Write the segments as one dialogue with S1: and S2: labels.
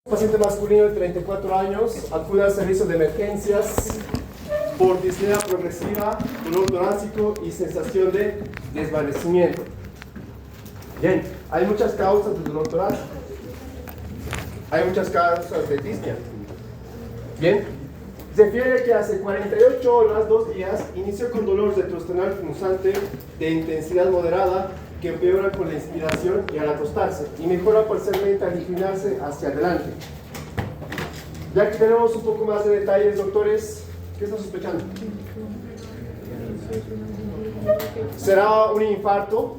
S1: Paciente masculino de 34 años acude al servicio de emergencias por disnea progresiva, dolor torácico y sensación de desvanecimiento. Bien, hay muchas causas de dolor torácico. Hay muchas causas de disnea. Bien, se refiere que hace 48 horas, 2 días, inició con dolor retrosternal punzante de intensidad moderada que empeora con la inspiración y al acostarse y mejora parcialmente al inclinarse hacia adelante. Ya que tenemos un poco más de detalles, doctores, ¿qué están sospechando? ¿Será un infarto?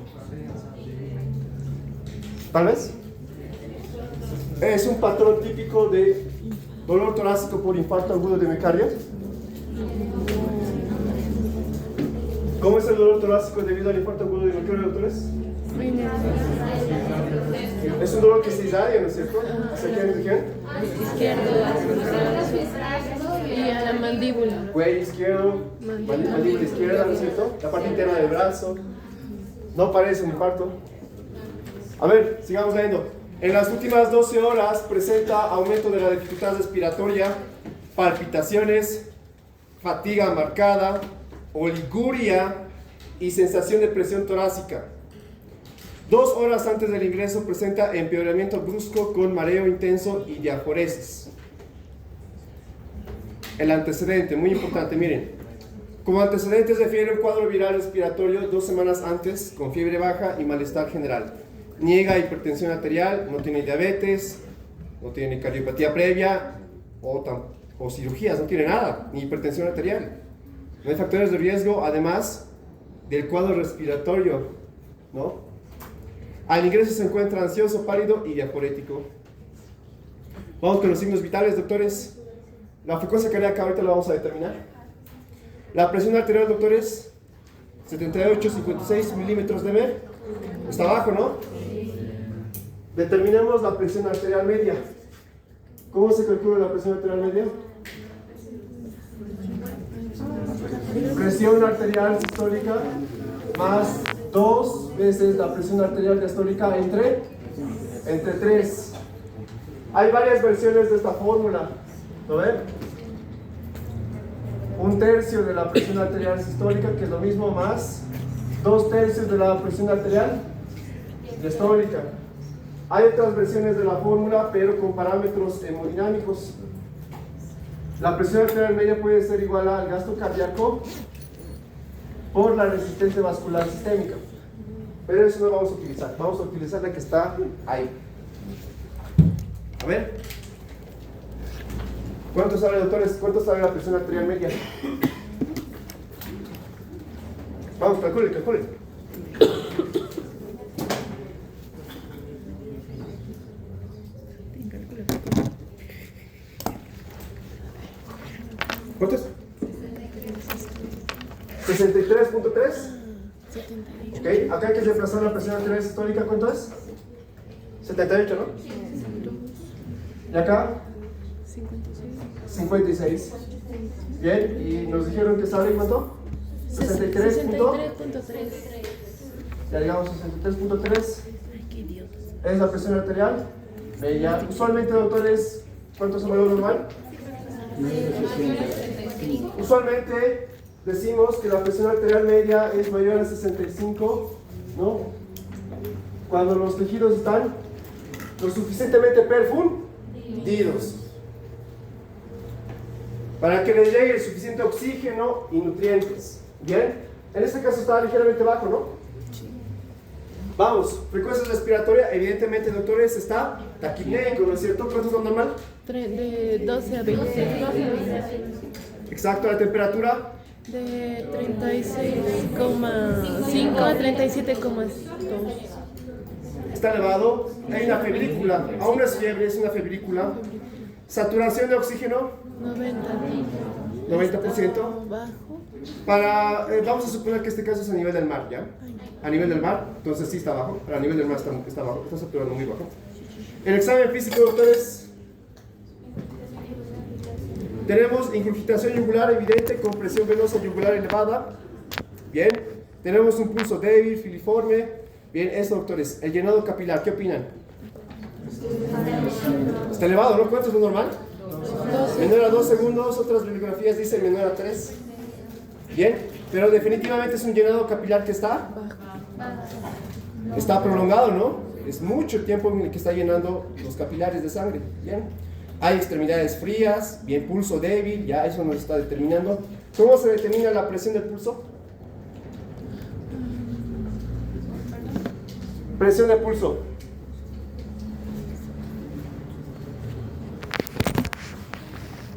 S1: ¿Tal vez? ¿Es un patrón típico de dolor torácico por infarto agudo de miocardio? ¿Cómo es el dolor torácico debido al infarto agudo de miocardio, doctores? Es un dolor que se irradia, ¿no es cierto? ¿Hacia quién?
S2: Izquierdo, y a la mandíbula.
S1: Cuello izquierdo, mandíbula izquierda, ¿no es cierto? La parte interna del brazo. No parece un infarto. A ver, sigamos leyendo. En las últimas 12 horas presenta aumento de la dificultad respiratoria, palpitaciones, fatiga marcada, oliguria y sensación de presión torácica. 2 horas antes del ingreso presenta empeoramiento brusco con mareo intenso y diaforesis. El antecedente, muy importante, miren. Como antecedente se refiere a un cuadro viral respiratorio 2 semanas antes con fiebre baja y malestar general. Niega hipertensión arterial, no tiene diabetes, no tiene cardiopatía previa o cirugías, no tiene nada, ni hipertensión arterial. No hay factores de riesgo, además del cuadro respiratorio, ¿no? Al ingreso se encuentra ansioso, pálido y diaforético. Vamos con los signos vitales, doctores. La frecuencia cardíaca ahorita la vamos a determinar. La presión arterial, doctores, 78-56 milímetros de Mer. Está bajo, ¿no? Determinemos la presión arterial media. ¿Cómo se calcula la presión arterial media? Presión arterial sistólica más 2 veces la presión arterial diastólica entre 3. Hay varias versiones de esta fórmula. ¿Lo ven? 1/3 de la presión arterial sistólica, que es lo mismo, más 2/3 de la presión arterial diastólica. Hay otras versiones de la fórmula, pero con parámetros hemodinámicos. La presión arterial media puede ser igual al gasto cardíaco por la resistencia vascular sistémica. Pero eso no lo vamos a utilizar. Vamos a utilizar la que está ahí. A ver. ¿Cuánto sale, doctores? ¿Cuánto sale la presión arterial media? Vamos, calculen. ¿Cuánto es? 63.3. Ok, acá hay que reemplazar la presión arterial sistólica. ¿Cuánto es? 78, ¿no? ¿Y acá? 56. Bien, y nos dijeron que sale ¿cuánto? 63.3. Ya llegamos a 63.3. Es la presión arterial media. Usualmente, doctores, ¿cuánto es el valor normal? Usualmente decimos que la presión arterial media es mayor a 65, ¿no? Cuando los tejidos están lo suficientemente perfundidos para que les llegue el suficiente oxígeno y nutrientes. Bien, en este caso está ligeramente bajo, ¿no? Vamos, frecuencia respiratoria, evidentemente, doctores, está taquipnéico, ¿no es cierto? ¿Cuánto es lo normal?
S2: De 12 a 26.
S1: Exacto, la temperatura.
S2: De 36,5 a 37,2.
S1: Está elevado, hay una febrícula, aún no es fiebre, es una febrícula. Saturación de oxígeno, 90%.
S2: Bajo.
S1: Vamos a suponer que este caso es a nivel del mar, ¿ya? A nivel del mar, entonces sí está bajo, pero a nivel del mar está bajo, está saturando muy bajo. El examen físico, doctores, tenemos ingurgitación yugular evidente con presión venosa yugular elevada. Bien, tenemos un pulso débil, filiforme. Bien, eso, doctores. El llenado capilar, ¿qué opinan? Está elevado, ¿no? ¿Cuánto es lo normal?
S2: 12.
S1: Menor a 2 segundos, otras bibliografías dicen menor a 3. Bien, pero definitivamente es un llenado capilar que está prolongado, ¿no? Es mucho tiempo en el que está llenando los capilares de sangre. Bien, hay extremidades frías, bien, pulso débil, ya eso nos está determinando. ¿Cómo se determina la presión del pulso? Presión de pulso.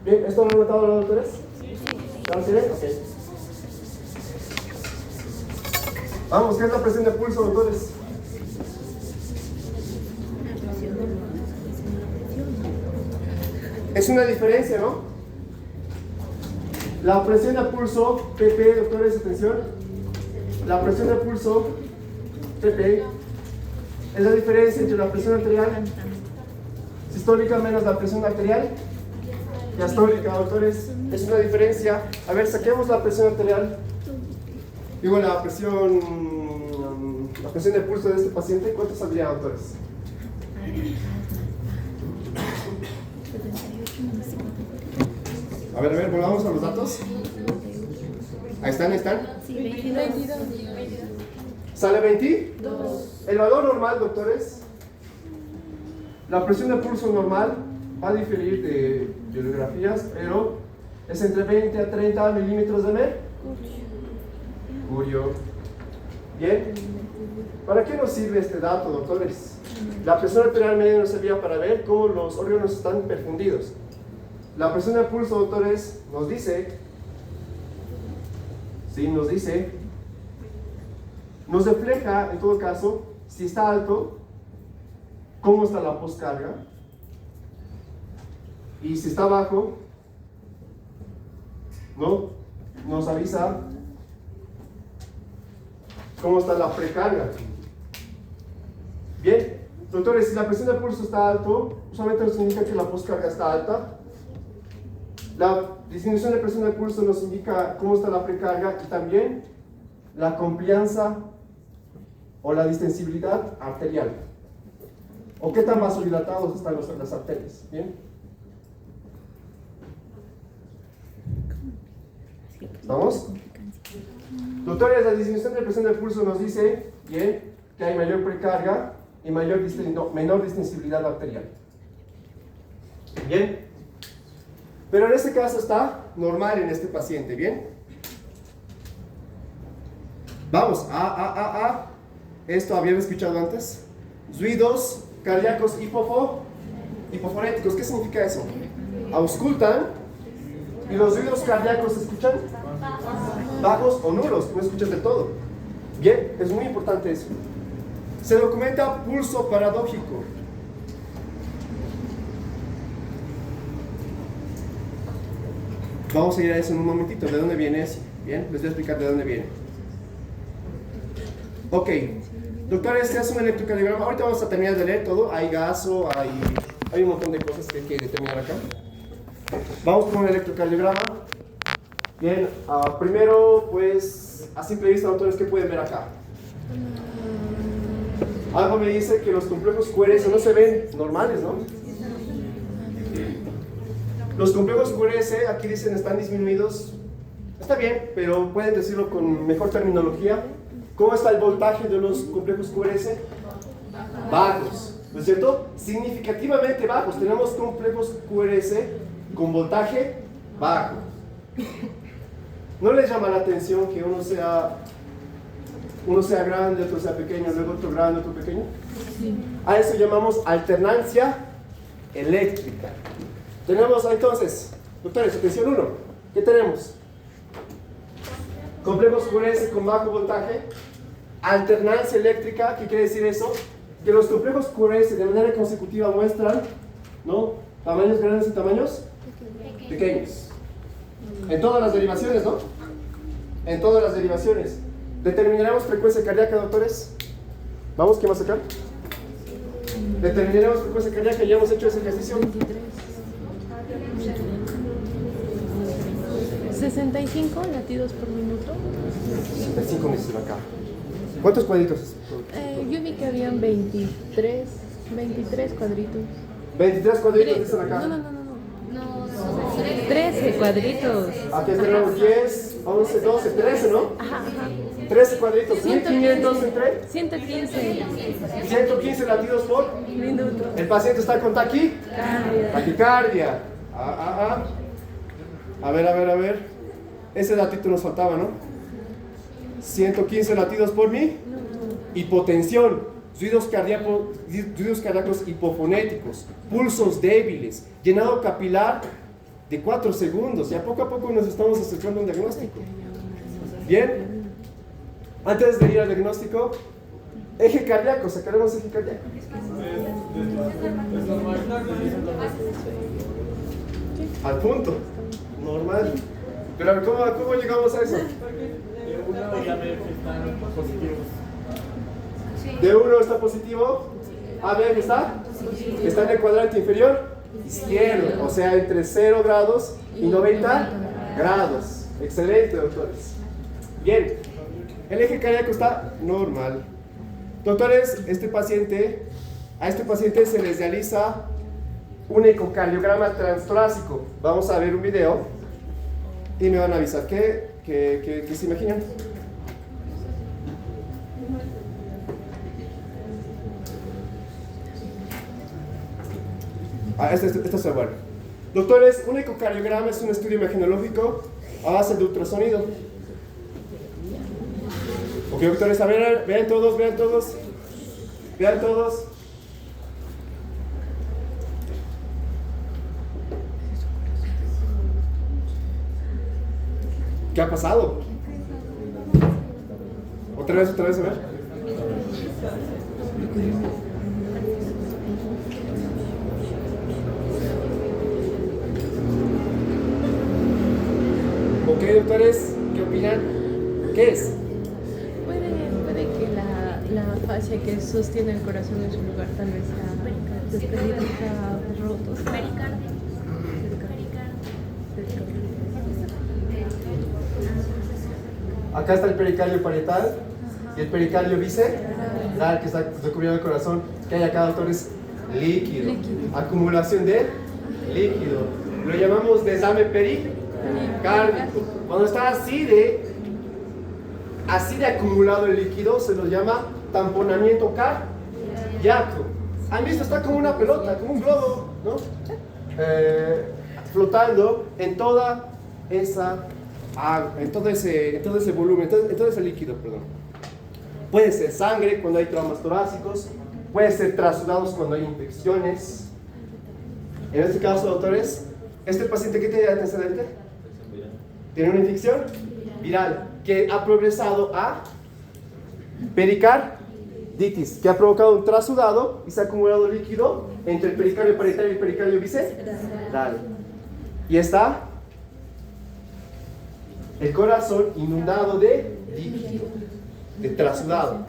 S1: Bien, ¿esto lo han notado los doctores? ¿Están bien? Ok. Vamos, ¿qué es la presión de pulso, doctores? Es una diferencia, ¿no? La presión de pulso, PP, doctores, atención. La presión de pulso, PP, es la diferencia entre la presión arterial sistólica menos la presión arterial diastólica, doctores. Es una diferencia. A ver, saquemos la presión arterial. Digo, la presión de pulso de este paciente. ¿Cuánto saldría, doctores? A ver, volvamos a los datos. Ahí están.
S2: Sí, 22.
S1: ¿Sale 22? El valor normal, doctores, la presión de pulso normal va a diferir de bibliografías, pero es entre 20 a 30 milímetros de mercurio. Bien, ¿para qué nos sirve este dato, doctores? La presión arterial media nos servía para ver cómo los órganos están perfundidos. La presión de pulso, doctores, nos refleja, en todo caso, si está alto, cómo está la postcarga, y si está bajo, ¿no? Nos avisa cómo está la precarga. Bien, doctores, si la presión de pulso está alto, usualmente nos indica que la postcarga está alta. La disminución de presión de pulso nos indica cómo está la precarga y también la complianza o la distensibilidad arterial, o qué tan vasodilatados están las arterias. Bien, ¿estamos? Doctores, la disminución de presión de pulso nos dice, bien, que hay mayor precarga y menor distensibilidad arterial. Bien, pero en este caso está normal en este paciente. Bien, vamos, esto habían escuchado antes. Ruidos cardíacos hipofonéticos. ¿Qué significa eso? Auscultan y los ruidos cardíacos se escuchan bajos o nulos, no escuchas del todo. Bien, es muy importante eso. Se documenta pulso paradójico. Vamos a ir a eso en un momentito. ¿De dónde viene eso? Bien, les voy a explicar de dónde viene. Ok, doctores, se hace un electrocardiograma. Ahorita vamos a terminar de leer todo. Hay gaso, hay un montón de cosas que hay que determinar acá. Vamos con un electrocardiograma. Bien, primero, pues, a simple vista, doctores, ¿qué pueden ver acá? Algo me dice que los complejos QRS no se ven normales, ¿no? Los complejos QRS, aquí dicen, están disminuidos. Está bien, pero pueden decirlo con mejor terminología. ¿Cómo está el voltaje de los complejos QRS? Bajos, ¿no es cierto? Significativamente bajos. Tenemos complejos QRS con voltaje bajo. ¿No les llama la atención que uno sea grande, otro sea pequeño, luego otro grande, otro pequeño? Sí. A eso llamamos alternancia eléctrica. Tenemos entonces, doctores, atención 1. ¿Qué tenemos? Complejos QRS con bajo voltaje. Alternancia eléctrica. ¿Qué quiere decir eso? Que los complejos QRS de manera consecutiva muestran, ¿no?, tamaños grandes y tamaños pequeños. En todas las derivaciones, ¿no? En todas las derivaciones. ¿Determinaremos frecuencia cardíaca, doctores? ¿Vamos? ¿Qué más acá? ¿Determinaremos frecuencia cardíaca? ¿Ya hemos hecho ese ejercicio?
S2: 65 latidos por minuto.
S1: 65 me hicieron acá. ¿Cuántos cuadritos?
S2: Yo vi que habían 23. 23 cuadritos.
S1: 23 cuadritos dicen acá.
S2: No. 13 cuadritos.
S1: Aquí tenemos 10, 11, 12, 13, ¿no?
S2: Ajá.
S1: 13 cuadritos. 1500 entre
S2: 115
S1: 115 latidos por.
S2: minutos.
S1: El paciente está con taquicardia. A ver. Ese datito nos faltaba, ¿no? 115 latidos por hipotensión, ruidos cardíacos hipofonéticos, pulsos débiles, llenado capilar de 4 segundos. Ya poco a poco nos estamos acercando a un diagnóstico. Bien, antes de ir al diagnóstico, eje cardíaco, sacaremos eje cardíaco. Al punto, normal. Pero a ver, ¿cómo llegamos a eso? De 1 está positivo. A ver, ¿está? Está en el cuadrante inferior izquierdo, o sea, entre 0 grados y 90 grados. Excelente, doctores. Bien, el eje cardíaco está normal. Doctores, a este paciente se les realiza un ecocardiograma transtorácico. Vamos a ver un video y me van a avisar qué se imaginan. Este es bueno. Doctores, un ecocardiograma es un estudio imagenológico a base de ultrasonido. Ok, doctores, a ver, vean todos. ¿Qué ha pasado? Otra vez, a ver. Ok, doctores, ¿qué opinan? ¿Qué es?
S2: Puede que la fascia que sostiene el corazón en su lugar tal vez sea despedida, sea roto. Pericardio.
S1: Acá está el pericardio parietal y el pericardio visceral que está recubriendo el corazón. ¿Qué hay acá, doctores? Líquido. Acumulación de líquido. Lo llamamos desame pericárdico. Cuando está así de acumulado el líquido, se lo llama tamponamiento cardíaco. ¿Han visto? Está como una pelota, como un globo, ¿no? Flotando en toda esa agua, en todo ese volumen, en todo ese líquido, perdón. Puede ser sangre cuando hay traumas torácicos, puede ser trasudados cuando hay infecciones. En este caso, doctores, ¿este paciente qué tiene de antecedente? Tiene una infección viral que ha progresado a pericarditis, que ha provocado un trasudado y se ha acumulado líquido entre el pericardio parietal y el pericardio visceral. Y está el corazón inundado de líquido, de trasudado.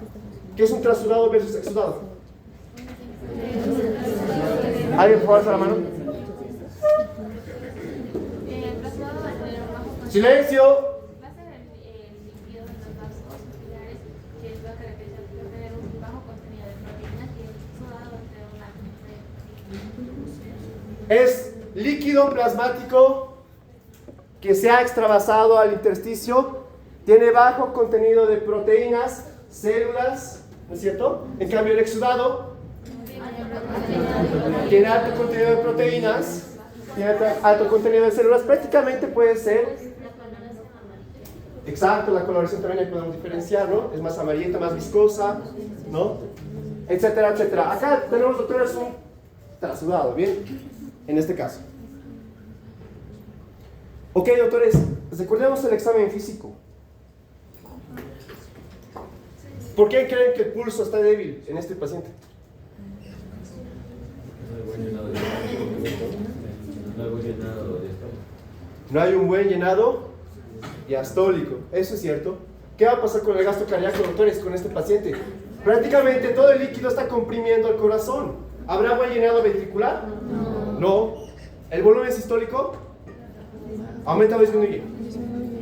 S1: ¿Qué es un trasudado versus exudado? ¿Alguien por favor alza la mano? ¡Silencio!
S3: Va a ser el líquido en los vasos capilares, que es lo que caracteriza por tener un bajo contenido de proteínas y el sudado entre un alto.
S1: Es líquido plasmático que se ha extravasado al intersticio, tiene bajo contenido de proteínas, células, ¿no es cierto? En cambio el exudado tiene alto contenido de proteínas, tiene alto contenido de células, prácticamente puede ser. Exacto, la coloración también ahí podemos diferenciar, ¿no? Es más amarillenta, más viscosa, ¿no? Etcétera, etcétera. Acá tenemos, doctores, un trasudado, ¿bien? En este caso. Ok, doctores, recordemos el examen físico. ¿Por qué creen que el pulso está débil en este paciente? No hay un buen llenado diastólico, eso es cierto. ¿Qué va a pasar con el gasto cardíaco, doctores, con este paciente? Prácticamente todo el líquido está comprimiendo el corazón. ¿Habrá buen llenado ventricular? No. ¿El volumen sistólico? ¿Aumenta o disminuye?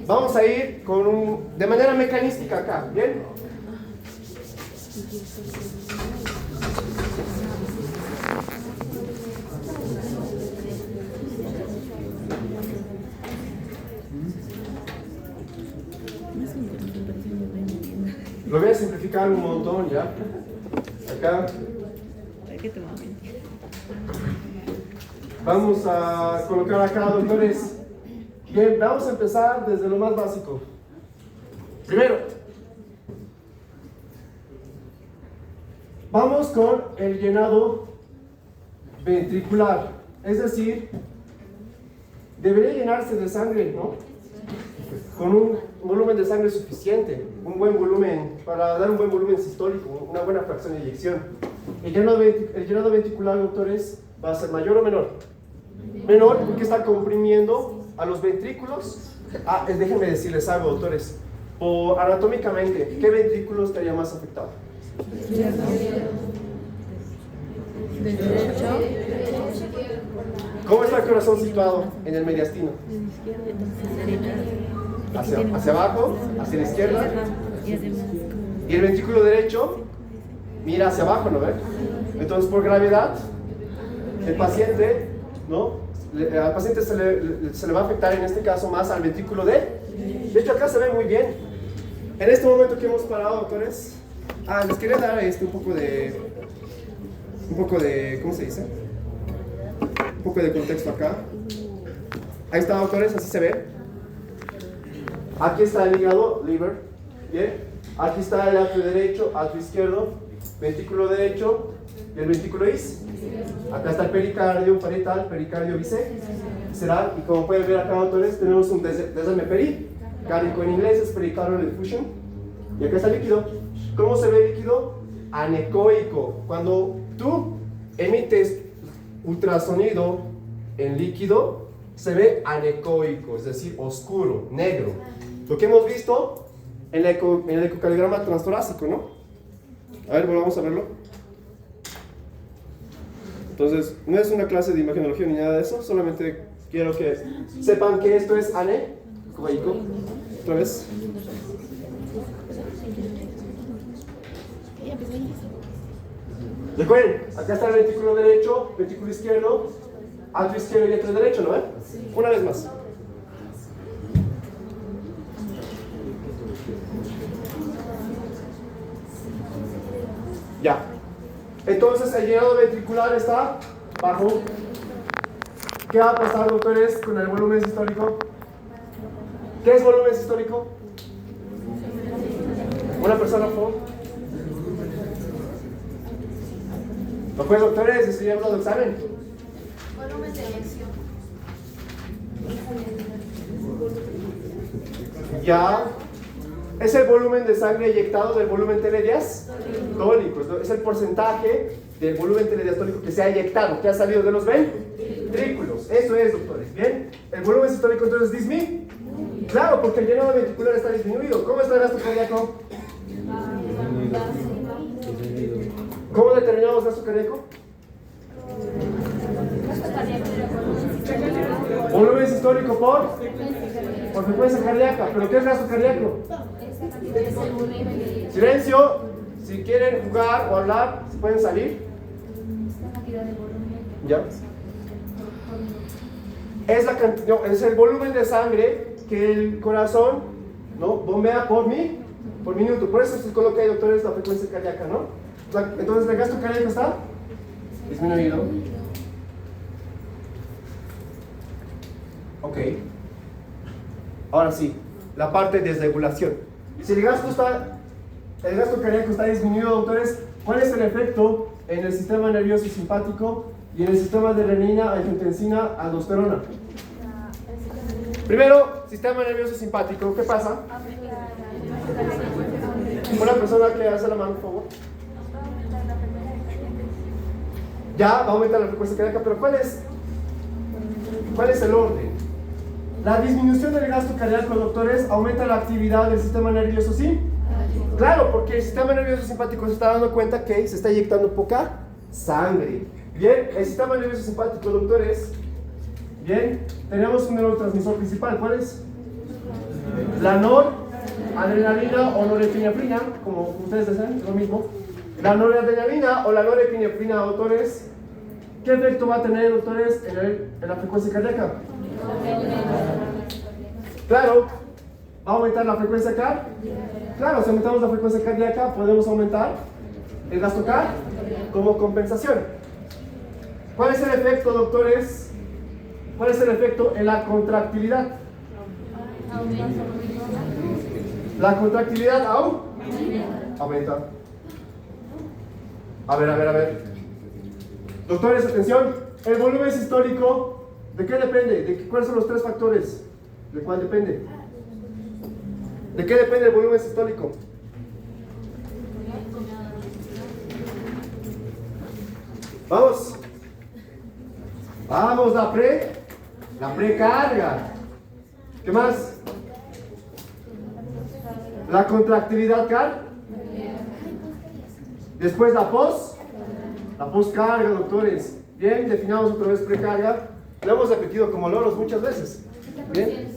S1: Vamos a ir de manera mecanística acá, ¿bien? Lo voy a simplificar un montón, ¿ya? Acá. Vamos a colocar acá, doctores. Bien, vamos a empezar desde lo más básico. Primero, vamos con el llenado ventricular. Es decir, debería llenarse de sangre, ¿no? Con un volumen de sangre suficiente, un buen volumen, para dar un buen volumen sistólico, una buena fracción de eyección. El llenado ventricular, doctores, va a ser mayor o menor. Menor porque está comprimiendo a los ventrículos. Déjenme decirles algo, doctores. Anatómicamente, ¿qué ventrículo estaría más afectado? ¿Cómo está el corazón situado en el mediastino? Hacia abajo, hacia la izquierda. Y el ventrículo derecho mira hacia abajo, ¿no ven? Entonces, por gravedad, el paciente, ¿no? Al paciente se le va a afectar en este caso más al ventrículo de hecho, acá se ve muy bien. En este momento que hemos parado, doctores, les quería dar un poco de, ¿cómo se dice? Un poco de contexto acá. Ahí está, doctores, así se ve. Aquí está el hígado, liver, bien. Aquí está el atrio derecho, atrio izquierdo, ventrículo derecho y el ventrículo izquierdo. Acá está el pericardio parietal, pericardio visceral, y como pueden ver acá, doctores, tenemos un desarme pericárdico, en inglés es pericardial effusion, y acá está el líquido. ¿Cómo se ve el líquido? Anecoico. Cuando tú emites ultrasonido en líquido, se ve anecoico, es decir, oscuro, negro. Lo que hemos visto en el ecocardiograma transtorácico, ¿no? A ver, volvamos a verlo. Entonces, no es una clase de imagenología ni nada de eso, solamente quiero que sepan que esto es anecoico. Otra vez. Recuerden, acá está el ventrículo derecho, ventrículo izquierdo, atrio izquierdo y atrio derecho, ¿no ven? Una vez más. Ya. Entonces el llenado ventricular está bajo. ¿Qué va a pasar, doctores, con el volumen sistólico? ¿Qué es volumen sistólico? Una persona, por favor. ¿Lo pueden, doctores? Estoy hablando de examen.
S3: Volumen de eyección.
S1: Ya. Es el volumen de sangre eyectado del volumen telediastólico. Es el porcentaje del volumen telediastólico que se ha eyectado, que ha salido de los ventrículos. Eso es, doctores. Bien. El volumen sistólico entonces disminuye. Claro, porque el llenado ventricular está disminuido. ¿Cómo está el gasto cardíaco? ¿Cómo determinamos gasto cardíaco? Volumen sistólico por frecuencia cardíaca. ¿Pero qué es gasto cardíaco? Silencio. Si quieren jugar o hablar, ¿se pueden salir? ¿Ya? Es el volumen de sangre que el corazón, ¿no?, bombea por minuto. Por eso se coloca ahí, doctores, la frecuencia cardíaca, ¿no? Entonces el gasto cardíaco está disminuido. Ok. Ahora sí, la parte de desregulación. Si el gasto cardíaco está disminuido, doctores, ¿cuál es el efecto en el sistema nervioso simpático y en el sistema de renina, angiotensina, aldosterona? Primero, sistema nervioso simpático, ¿qué pasa? Una persona que hace la mano, por favor. Ya va a aumentar la frecuencia cardíaca, pero ¿cuál es el orden? La disminución del gasto cardíaco, doctores, aumenta la actividad del sistema nervioso simpático. Claro, porque el sistema nervioso simpático se está dando cuenta que se está inyectando poca sangre. Bien, el sistema nervioso simpático, doctores. Bien, tenemos un neurotransmisor principal. ¿Cuál es? La noradrenalina o norepinefrina, como ustedes dicen, lo mismo. La noradrenalina o la norepinefrina, doctores, ¿qué efecto va a tener, doctores, en la frecuencia cardíaca? Claro, ¿Va a aumentar la frecuencia cardíaca? Claro, si aumentamos la frecuencia cardíaca, podemos aumentar el gasto cardíaco como compensación. ¿Cuál es el efecto, doctores? ¿Cuál es el efecto en la contractilidad? La contractilidad aumenta. A ver. Doctores, atención. El volumen sistólico, ¿de qué depende? ¿Cuáles son los tres factores? ¿De cuál depende? ¿De qué depende el volumen sistólico? Vamos. Vamos, la precarga. ¿Qué más? La contractilidad cardíaca. Después la poscarga, doctores. Bien, definamos otra vez precarga. Lo hemos repetido como loros muchas veces. Bien.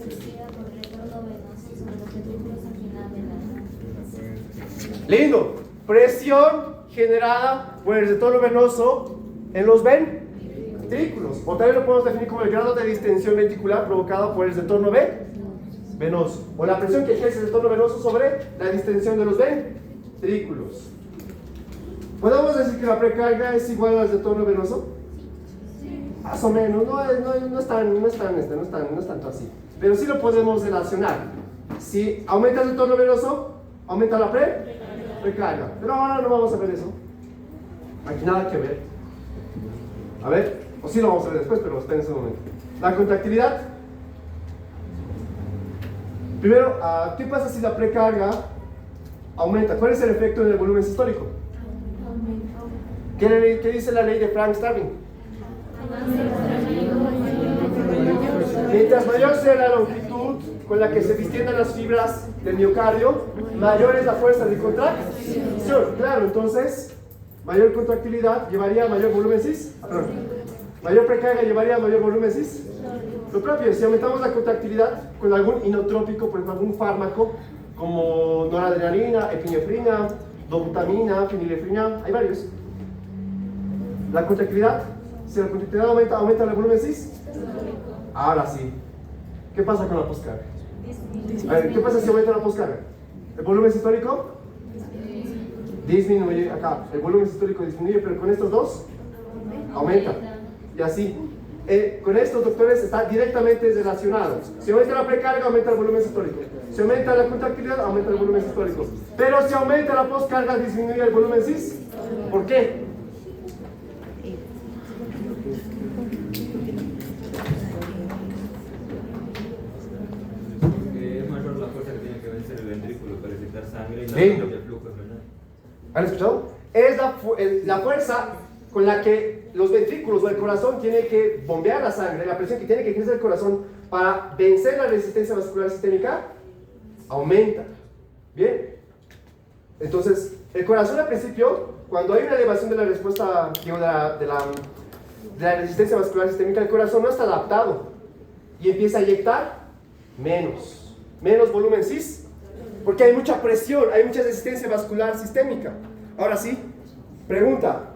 S1: Lindo. Presión generada por el retorno venoso en los ventrículos. O también lo podemos definir como el grado de distensión ventricular provocado por el retorno venoso. O la presión que ejerce el retorno venoso sobre la distensión de los ventrículos. ¿Podemos decir que la precarga es igual al retorno venoso? Más o menos, no es tanto así. Pero sí lo podemos relacionar. Si aumenta el retorno venoso, aumenta la precarga. Pero ahora no vamos a ver eso. Aquí nada que ver. A ver, o sí lo vamos a ver después, pero esperen un momento. La contractilidad. Primero, ¿qué pasa si la precarga aumenta? ¿Cuál es el efecto en el volumen sistólico? ¿Qué dice la ley de Frank Starling? Mientras mayor sea la longitud con la que se distiendan las fibras del miocardio, mayor es la fuerza de contracción. Claro, entonces, mayor contractilidad llevaría a mayor volumen mayor precarga llevaría a mayor volumen Lo propio, si aumentamos la contractilidad con algún inotrópico, por ejemplo, algún fármaco, como noradrenalina, epinefrina, dobutamina, fenilefrina, hay varios. La contractilidad, si la contractilidad aumenta el volumen Ahora sí. ¿Qué pasa con la poscarga? A ver, ¿qué pasa si aumenta la poscarga? ¿El volumen sistólico? Disminuye. Acá, el volumen sistólico disminuye, pero con estos dos aumenta. Y así. Con estos, doctores, está directamente relacionado. Si aumenta la precarga, aumenta el volumen sistólico. Si aumenta la contractilidad, aumenta el volumen sistólico. Pero si aumenta la poscarga, disminuye el volumen ¿Por qué? ¿Han escuchado? Es la fuerza con la que los ventrículos o el corazón tiene que bombear la sangre, la presión que tiene que ejercer el corazón para vencer la resistencia vascular sistémica, aumenta. Bien. Entonces, el corazón al principio, cuando hay una elevación de la respuesta, de la resistencia vascular sistémica, el corazón no está adaptado y empieza a inyectar menos volumen porque hay mucha presión, hay mucha resistencia vascular sistémica. Ahora sí, pregunta.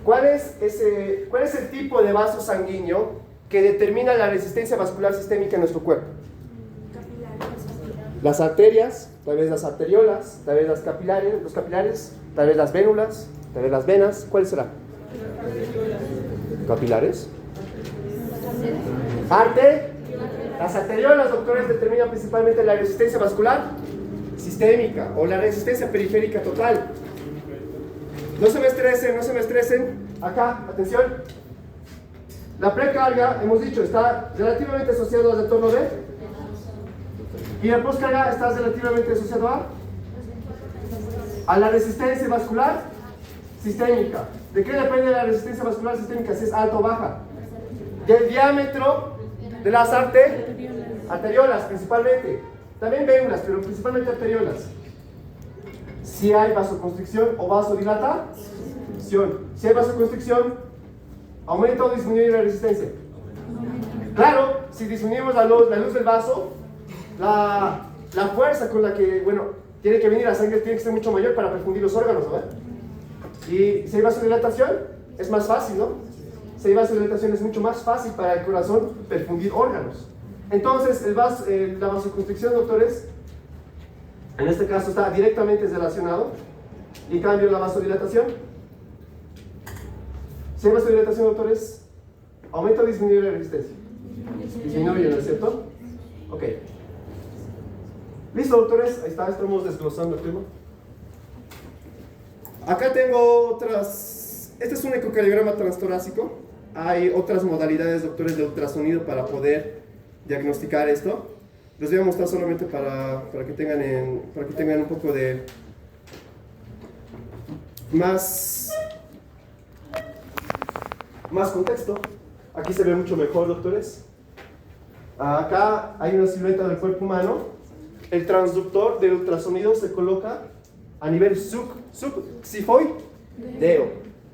S1: ¿Cuál es el tipo de vaso sanguíneo que determina la resistencia vascular sistémica en nuestro cuerpo? Las arterias, tal vez las arteriolas, tal vez los capilares, tal vez las vénulas, tal vez las venas. ¿Cuál será? ¿Capilares? Las arteriolas, doctores, determinan principalmente la resistencia vascular sistémica o la resistencia periférica total. No se me estresen. Acá, atención. La precarga, hemos dicho, está relativamente asociado al retorno y la poscarga está relativamente asociado a la resistencia vascular sistémica. ¿De qué depende la resistencia vascular sistémica? Si es alta o baja. Del diámetro de las arteriolas principalmente. También vénulas, pero principalmente arteriolas. Si hay vasoconstricción o vasodilatación. Si hay vasoconstricción, ¿aumenta o disminuye la resistencia? Claro, si disminuimos la luz del vaso, la fuerza con la que, tiene que venir la sangre tiene que ser mucho mayor para perfundir los órganos, ¿no? Y si hay vasodilatación, es más fácil, ¿no? Si hay vasodilatación es mucho más fácil para el corazón perfundir órganos. Entonces, la vasoconstricción, doctores, en este caso está directamente relacionado. En cambio, la vasodilatación. Si hay vasodilatación, doctores, ¿aumenta o disminuye la resistencia? Disminuye, ¿no es cierto? Ok. ¿Listo, doctores? Ahí está, estamos desglosando el tema. Acá tengo otras. Este es un ecocardiograma transtorácico. Hay otras modalidades, doctores, de ultrasonido para poder diagnosticar esto. Les voy a mostrar solamente para que tengan un poco de más contexto. Aquí se ve mucho mejor, doctores. Acá hay una silueta del cuerpo humano. El transductor del ultrasonido se coloca a nivel subxifoideo,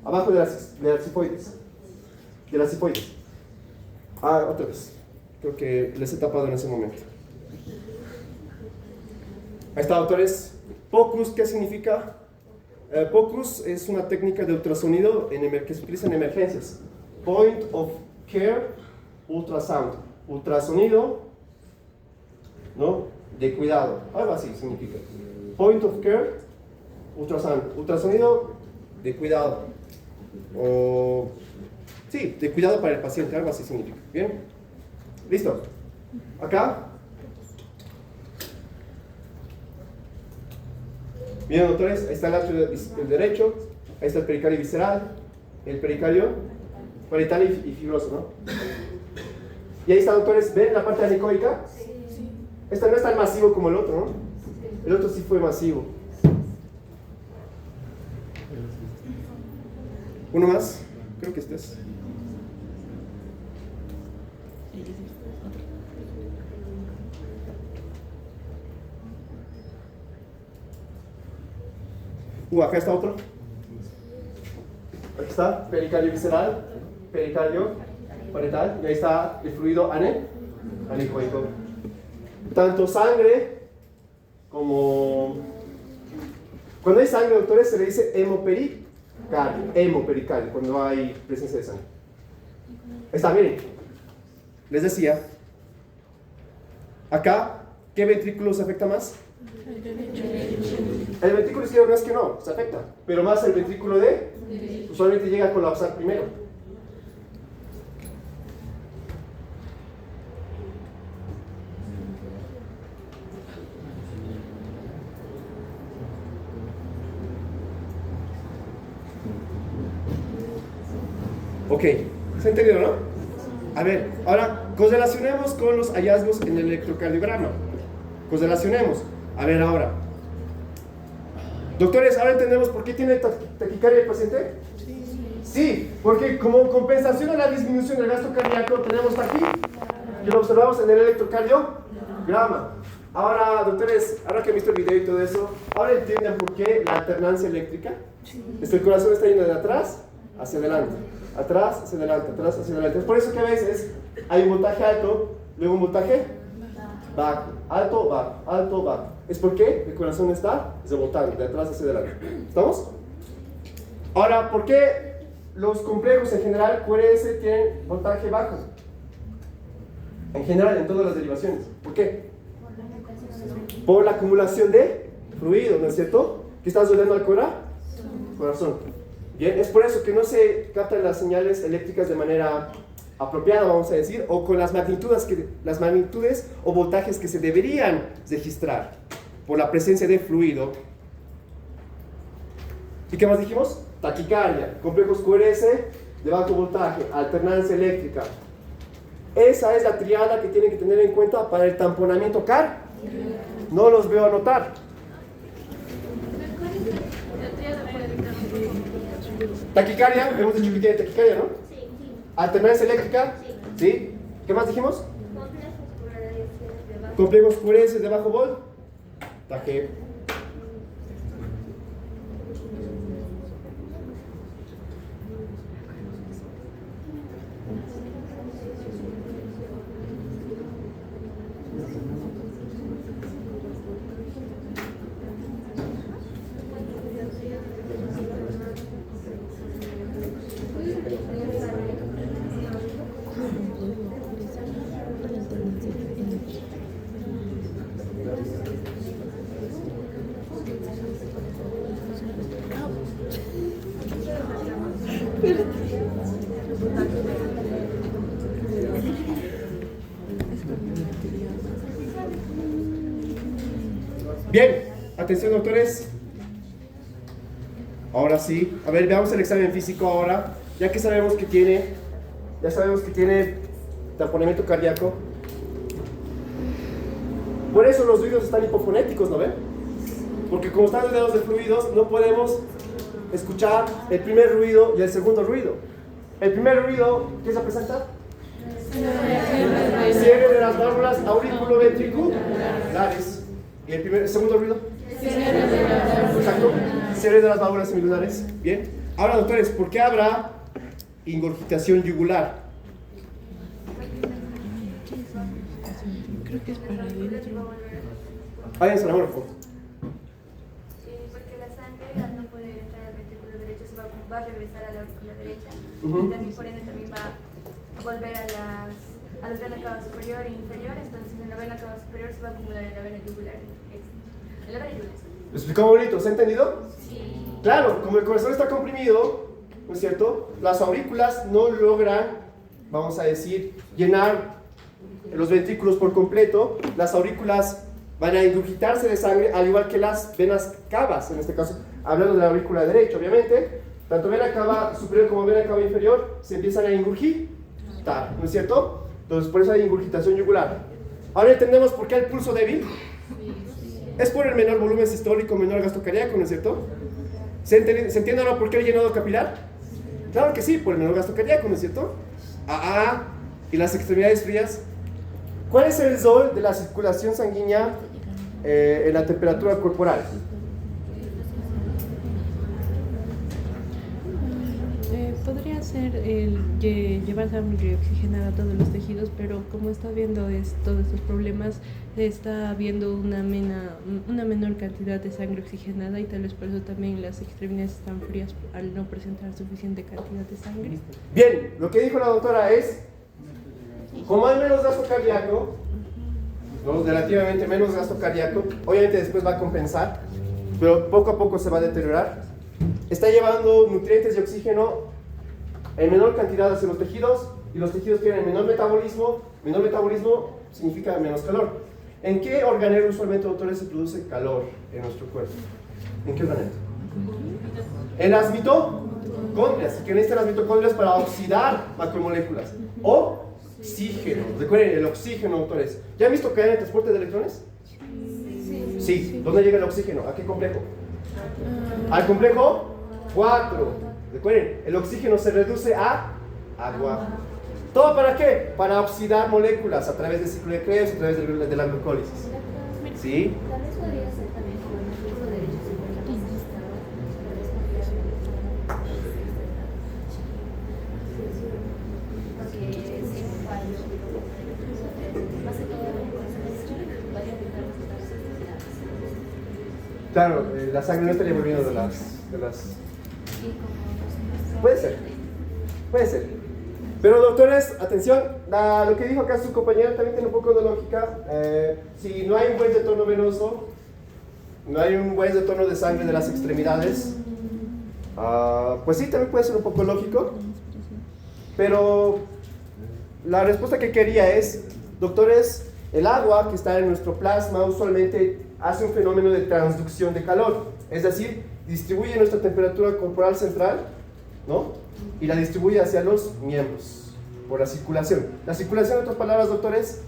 S1: abajo de las cifoides. Otra vez. Creo que les he tapado en ese momento. Ahí está, doctores. POCUS, ¿qué significa? POCUS es una técnica de ultrasonido que se utiliza en emergencias. Point of Care Ultrasound. Ultrasonido, ¿no?, de cuidado. Algo así significa. Point of Care Ultrasound. Ultrasonido de cuidado. Sí, de cuidado para el paciente. Algo así significa. Bien. Listo. Acá. Bien, doctores, ahí está el atrio derecho, ahí está el pericardio visceral, el pericardio parietal y fibroso, ¿no? Y ahí está, doctores, ¿ven la parte anecoica? Sí. Esta no es tan masivo como el otro, ¿no? El otro sí fue masivo. Uno más, creo que este es. Acá está otro. Aquí está, pericardio visceral, pericardio parietal, y ahí está el fluido anecoico. Tanto sangre como... Cuando hay sangre, doctores, se le dice hemopericardio, cuando hay presencia de sangre. Está, miren. Les decía, acá, ¿qué ventrículo se afecta más? El ventrículo izquierdo no es que no, se afecta, pero más el ventrículo usualmente llega a colapsar primero. Ok, ¿se entendió, no? A ver, ahora correlacionemos con los hallazgos en el electrocardiograma. Correlacionemos. A ver, ahora. Doctores, ¿ahora entendemos por qué tiene taquicardia el paciente? Sí, porque como compensación a la disminución del gasto cardíaco tenemos aquí, que lo observamos en el electrocardiograma. Ahora, doctores, ahora que han visto el video y todo eso, ¿ahora entienden por qué la alternancia eléctrica? El corazón está yendo de atrás hacia adelante, atrás hacia adelante, atrás hacia adelante. Es por eso que a veces hay un voltaje alto, luego un voltaje bajo, alto, bajo, alto, bajo. Es porque el corazón está rebotando de atrás hacia adelante. ¿Estamos? Ahora, ¿por qué los complejos en general QRS tienen voltaje bajo? En general, en todas las derivaciones. ¿Por qué? Por la acumulación de fluido, ¿no es cierto? ¿Qué está sucediendo al corazón? Bien, es por eso que no se captan las señales eléctricas de manera apropiada, vamos a decir, o con las magnitudes o voltajes que se deberían registrar por la presencia de fluido. ¿Y qué más dijimos? Taquicardia, complejos QRS de bajo voltaje, alternancia eléctrica. Esa es la triada que tienen que tener en cuenta para el tamponamiento CAR. No los veo anotar. Taquicardia, hemos dicho que tiene taquicardia, ¿no?
S3: Sí.
S1: Alternancia eléctrica, ¿sí? ¿Qué más dijimos?
S3: Complejos QRS
S1: Complejos QRS de bajo voltaje. Bien, atención doctores. Ahora sí, a ver, veamos el examen físico ahora. Ya que sabemos que tiene, taponamiento cardíaco. Por eso los ruidos están hipofonéticos, ¿no ven? Porque como están rodeados de fluidos, no podemos escuchar el primer ruido y el segundo ruido. El primer ruido, ¿qué se presenta? Cierre de las válvulas auriculoventriculares. ¿Y el segundo ruido? Exacto. Cierre de las válvulas semilunares. Bien. Ahora, doctores, ¿por qué habrá ingurgitación yugular?
S2: Creo que es para adentro.
S1: Váyanse a la mano, por favor.
S3: Porque la sangre al no poder entrar al ventrículo derecho va a regresar a la aurícula derecha. Y también por ende también va a volver a los vena cava superior e inferior. Entonces en la vena cava superior se va a acumular en la vena yugular. En la vena yugular.
S1: ¿Lo explicó bonito? ¿Se ha entendido?
S3: Sí.
S1: Claro, como el corazón está comprimido, ¿no es cierto? Las aurículas no logran, vamos a decir, llenar los ventrículos por completo. Las aurículas van a ingurgitarse de sangre, al igual que las venas cavas, en este caso, hablando de la aurícula derecha, obviamente. Tanto vena cava superior como vena cava inferior se empiezan a ingurgitar, ¿no es cierto? Entonces, por eso hay ingurgitación yugular. Ahora entendemos por qué el pulso débil. Es por el menor volumen sistólico, menor gasto cardíaco, ¿no es cierto? ¿Se entiende ahora por qué el llenado capilar? Claro que sí, por el menor gasto cardíaco, ¿no es cierto? Y las extremidades frías. ¿Cuál es el rol de la circulación sanguínea en la temperatura corporal?
S2: Podría ser el llevar sangre oxigenada a todos los tejidos, pero como está viendo todos estos problemas, está habiendo una menor cantidad de sangre oxigenada y tal vez por eso también las extremidades están frías al no presentar suficiente cantidad de sangre.
S1: Bien, lo que dijo la doctora es, como hay menos gasto cardíaco, ¿no? Relativamente menos gasto cardíaco, obviamente después va a compensar, pero poco a poco se va a deteriorar. Está llevando nutrientes y oxígeno en menor cantidad hacia los tejidos, y los tejidos tienen menor metabolismo. Menor metabolismo significa menos calor. ¿En qué organelo usualmente, doctores, se produce calor en nuestro cuerpo? ¿En qué organelo? En las mitocondrias. ¿Y qué necesitan las mitocondrias para oxidar macromoléculas? Oxígeno. Recuerden, el oxígeno, doctores. ¿Ya han visto cadena de transporte de electrones? Sí. ¿Dónde llega el oxígeno? ¿A qué complejo? Al complejo 4. Recuerden, el oxígeno se reduce a agua. ¿Todo para qué? Para oxidar moléculas a través del ciclo de Krebs, a través de la glucólisis. ¿Sí?
S3: Tal vez podría ser también como el ventrículo derecho porque si un fallo más que todo va a afectar las necesidades.
S1: Claro, la sangre no estaría volviendo de las... Puede ser. Pero doctores, atención, lo que dijo acá su compañera también tiene un poco de lógica. Si no hay un buen retorno venoso, no hay un buen retorno de sangre de las extremidades, pues sí, también puede ser un poco lógico. Pero la respuesta que quería es, doctores, el agua que está en nuestro plasma usualmente hace un fenómeno de transducción de calor, es decir, distribuye nuestra temperatura corporal central, ¿no? Y la distribuye hacia los miembros por la circulación. La circulación, en otras palabras, doctores,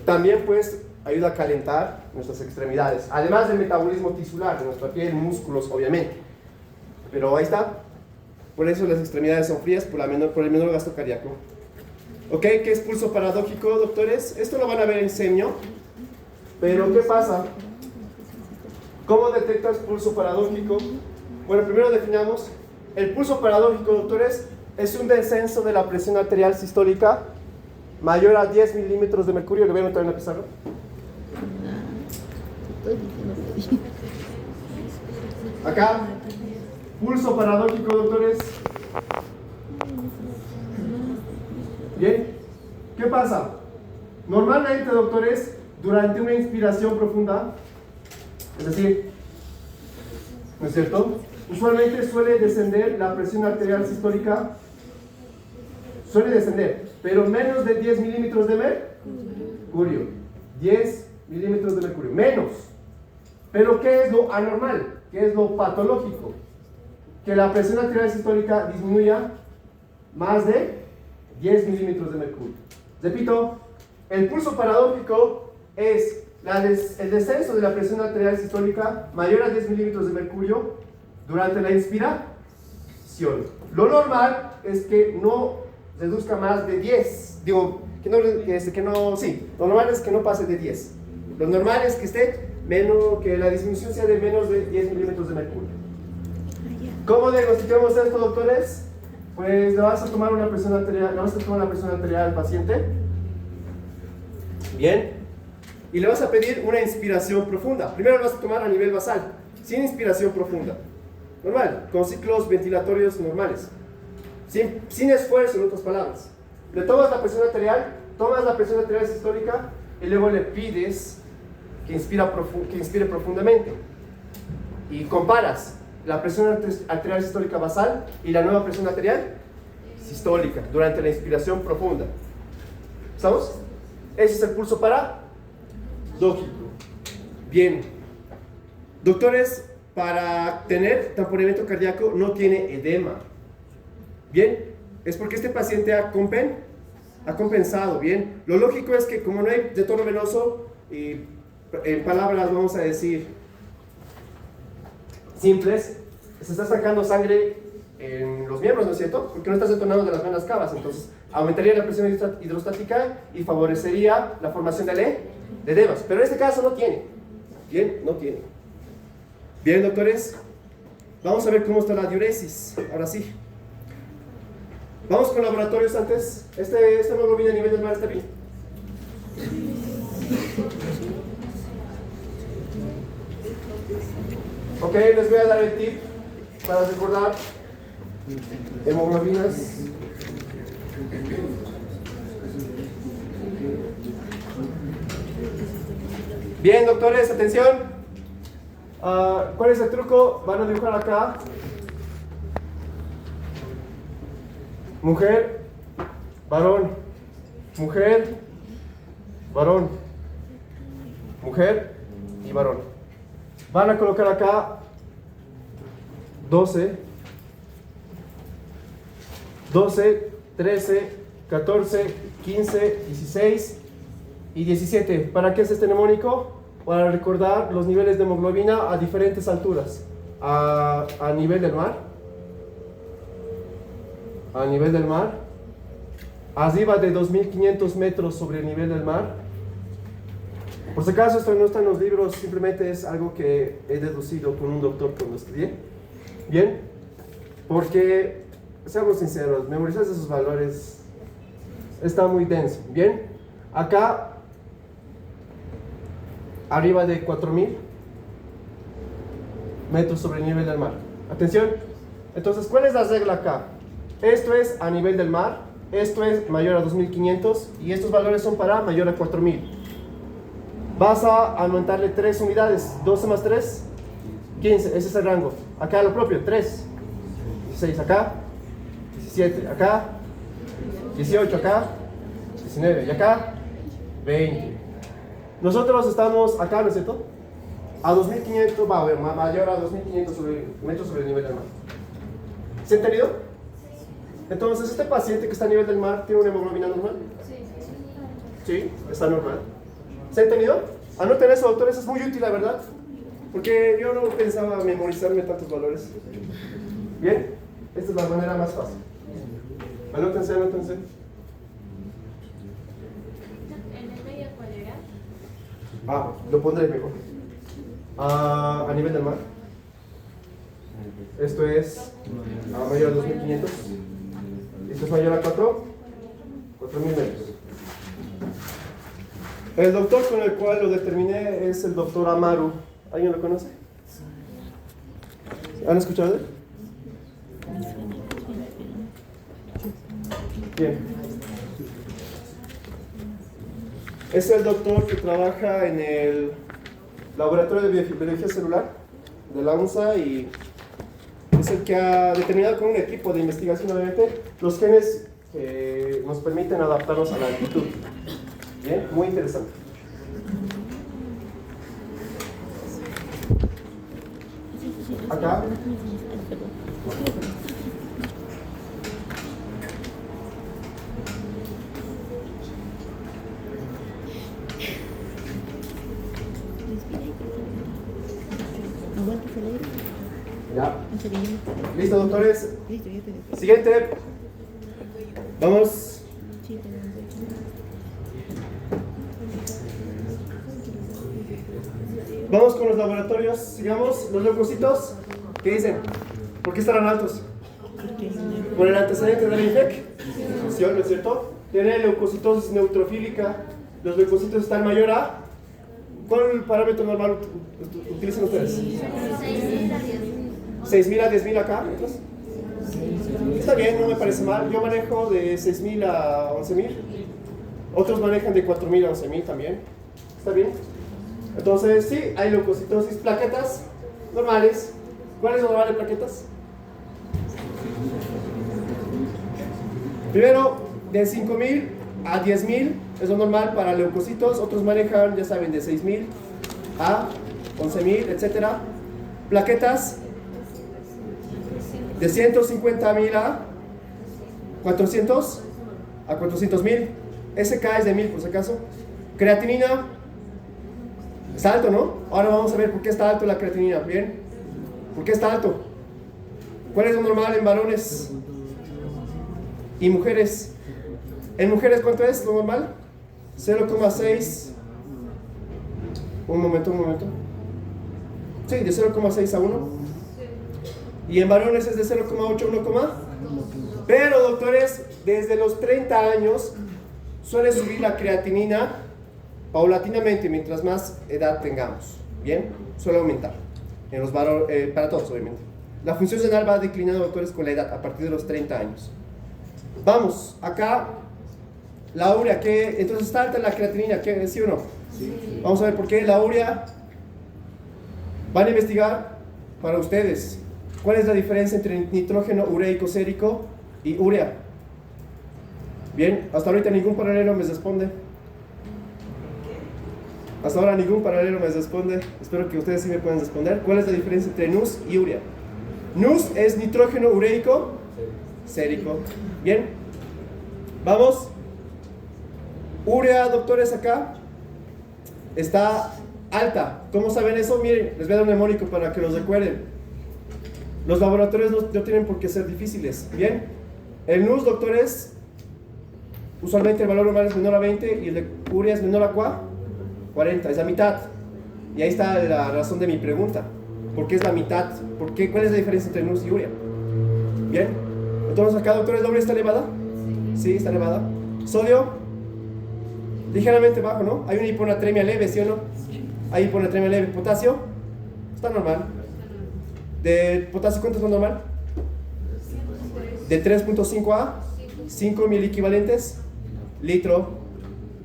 S1: también pues ayuda a calentar nuestras extremidades, además del metabolismo tisular de nuestra piel, músculos, obviamente. Pero ahí está. Por eso las extremidades son frías, por el menor gasto cardíaco. ¿Ok? ¿Qué es pulso paradójico, doctores? Esto lo van a ver en semio. Pero, ¿qué pasa? ¿Cómo detectas pulso paradójico? Bueno, primero definamos. El pulso paradójico, doctores, es un descenso de la presión arterial sistólica mayor a 10 milímetros de mercurio. ¿Lo voy a anotar en la pizarra? Acá, pulso paradójico, doctores. Bien, ¿qué pasa? Normalmente, doctores, durante una inspiración profunda, es decir, ¿no es cierto? Usualmente suele descender la presión arterial sistólica suele descender, pero menos de 10 milímetros de mercurio. 10 milímetros de mercurio, menos. Pero ¿qué es lo anormal? ¿Qué es lo patológico? Que la presión arterial sistólica disminuya más de 10 milímetros de mercurio. Repito, el pulso paradójico es el descenso de la presión arterial sistólica mayor a 10 milímetros de mercurio durante la inspiración. Lo normal es que no reduzca más de 10. Digo, lo normal es que no pase de 10. Lo normal es que que la disminución sea de menos de 10 milímetros de mercurio. ¿Cómo diagnosticamos esto, doctores? Pues le vas a tomar la presión arterial al paciente. Bien. Y le vas a pedir una inspiración profunda. Primero lo vas a tomar a nivel basal, sin inspiración profunda. Normal, con ciclos ventilatorios normales. Sin esfuerzo, en otras palabras. Le tomas la presión arterial sistólica y luego le pides que inspire profundamente. Y comparas la presión arterial sistólica basal y la nueva presión arterial sistólica durante la inspiración profunda. ¿Estamos? Ese es el pulso paradójico. Bien. Doctores, para tener tamponamiento cardíaco no tiene edema. Bien, es porque este paciente ha compensado. Bien, lo lógico es que como no hay retorno venoso, y en palabras vamos a decir simples, se está sacando sangre en los miembros, ¿no es cierto? Porque no está detonando de las venas cavas, entonces aumentaría la presión hidrostática y favorecería la formación de edemas, pero en este caso no tiene. Bien, no tiene. Bien, doctores, vamos a ver cómo está la diuresis, ahora sí. Vamos con laboratorios antes. Esta hemoglobina a nivel del mar está bien. Ok, les voy a dar el tip para recordar hemoglobinas. Bien, doctores, atención. ¿Cuál es el truco? Van a dibujar acá mujer, varón, mujer, varón, mujer y varón. Van a colocar acá 12, 13, 14, 15, 16 y 17. ¿Para qué es este mnemónico? Para recordar los niveles de hemoglobina a diferentes alturas. A nivel del mar. A nivel del mar. Arriba de 2500 metros sobre el nivel del mar. Por si acaso esto no está en los libros, simplemente es algo que he deducido con un doctor cuando estudié. Bien, porque, seamos sinceros, memorizar esos valores está muy denso. Bien, acá, arriba de 4000 metros sobre el nivel del mar. Atención, entonces, ¿cuál es la regla acá? Esto es a nivel del mar, esto es mayor a 2500 y estos valores son para mayor a 4000. Vas a aumentarle 3 unidades, 12 más 3, 15, ese es el rango. Acá lo propio, 3, 16 acá, 17 acá, 18 acá, 19 y acá, 20. Nosotros estamos acá, ¿no es cierto? A 2500, va a ver, mayor a 2500 metros sobre el nivel del mar. ¿Se ha entendido? Entonces, este paciente que está a nivel del mar, ¿tiene una hemoglobina normal? Sí, está normal. ¿Se ha entendido? Anoten eso, doctores, es muy útil, la verdad. Porque yo no pensaba memorizarme tantos valores. Bien, esta es la manera más fácil. Anótense.
S3: ¿En el medio cuál era?
S1: Lo pondré mejor. A nivel del mar. Esto es mayor a 2500. Esto es mayor a 4000 metros. El doctor con el cual lo determiné es el doctor Amaru. ¿Alguien lo conoce? ¿Han escuchado de él? Bien. Es el doctor que trabaja en el laboratorio de biología celular de la UNSA y es el que ha determinado con un equipo de investigación, obviamente, los genes que nos permiten adaptarnos a la altitud. Bien, muy interesante. Acá. Ya. ¿Listo, doctores? Siguiente. Vamos. Vamos con los laboratorios. Sigamos. Los leucocitos. ¿Qué dicen? ¿Por qué estarán altos? Por el antecedente de la infección, ¿no es cierto? Tiene leucocitosis neutrofílica. Los leucocitos están mayor a... ¿Cuál parámetro normal utilizan ustedes? 6.000 a 10.000 acá. Entonces, está bien, no me parece mal. Yo manejo de 6.000 a 11.000. Otros manejan de 4.000 a 11.000 también. ¿Está bien? Entonces, sí, hay leucocitosis. Plaquetas normales. ¿Cuál es lo normal de plaquetas? Primero, de 5.000 a 10.000 es lo normal para leucocitos. Otros manejan, ya saben, de 6.000 a 11.000, etc. Plaquetas de 150.000 a 400 a 400.000. SK es de 1.000 por si acaso. Creatinina está alto, ¿no? Ahora vamos a ver por qué está alto la creatinina. Bien, ¿por qué está alto? ¿Cuál es lo normal en varones y mujeres? En mujeres, ¿cuánto es lo normal? 0,6. Un momento. Sí, de 0,6 a 1. Y en varones es de 0,8 a 1, pero doctores, desde los 30 años suele subir la creatinina paulatinamente mientras más edad tengamos. Bien, suele aumentar en los varones, para todos obviamente. La función renal va declinando, doctores, con la edad a partir de los 30 años. Vamos, acá la urea, que entonces está alta la creatinina, ¿sí o no? Sí. Vamos a ver por qué la urea. Van a investigar para ustedes cuál es la diferencia entre nitrógeno ureico sérico y urea. Bien, hasta ahorita ningún paralelo me responde. Hasta ahora ningún paralelo me responde. Espero que ustedes sí me puedan responder. ¿Cuál es la diferencia entre NUS y urea? NUS es nitrógeno ureico sérico. Bien, vamos. Urea, doctores, acá está alta. ¿Cómo saben eso? Miren, les voy a dar un mnemónico para que los recuerden. Los laboratorios no tienen por qué ser difíciles. Bien, el NUS, doctores, usualmente el valor normal es menor a 20 y el de urea es menor a 40, es la mitad. Y ahí está la razón de mi pregunta. ¿Por qué es la mitad? ¿Cuál es la diferencia entre NUS y urea? Bien, entonces acá, doctores, ¿la urea está elevada? Sí, está elevada. Sodio, ligeramente bajo, ¿no? Hay una hiponatremia leve, ¿sí o no? Hay hiponatremia leve. Potasio, está normal. ¿De potasio cuánto es lo normal? De 3.5 a 5 miliequivalentes litro.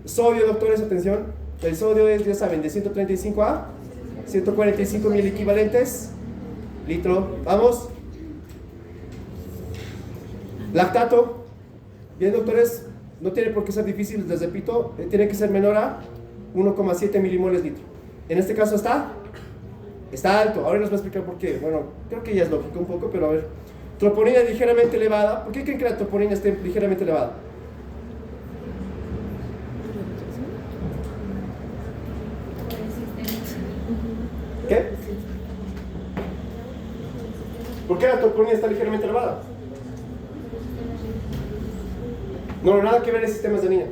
S1: Sodio, doctores, atención. El sodio es, ya saben, de 135 a 145 miliequivalentes litro. Vamos. Lactato. Bien, doctores, no tiene por qué ser difícil, les repito, tiene que ser menor a 1,7 milimoles litro. En este caso está alto. Ahora les voy a explicar por qué. Bueno, creo que ya es lógico un poco, pero a ver. Troponina ligeramente elevada. ¿Por qué creen que la troponina esté ligeramente elevada? ¿Qué? ¿Por qué la troponina está ligeramente elevada? No, nada que ver en sistemas de niña.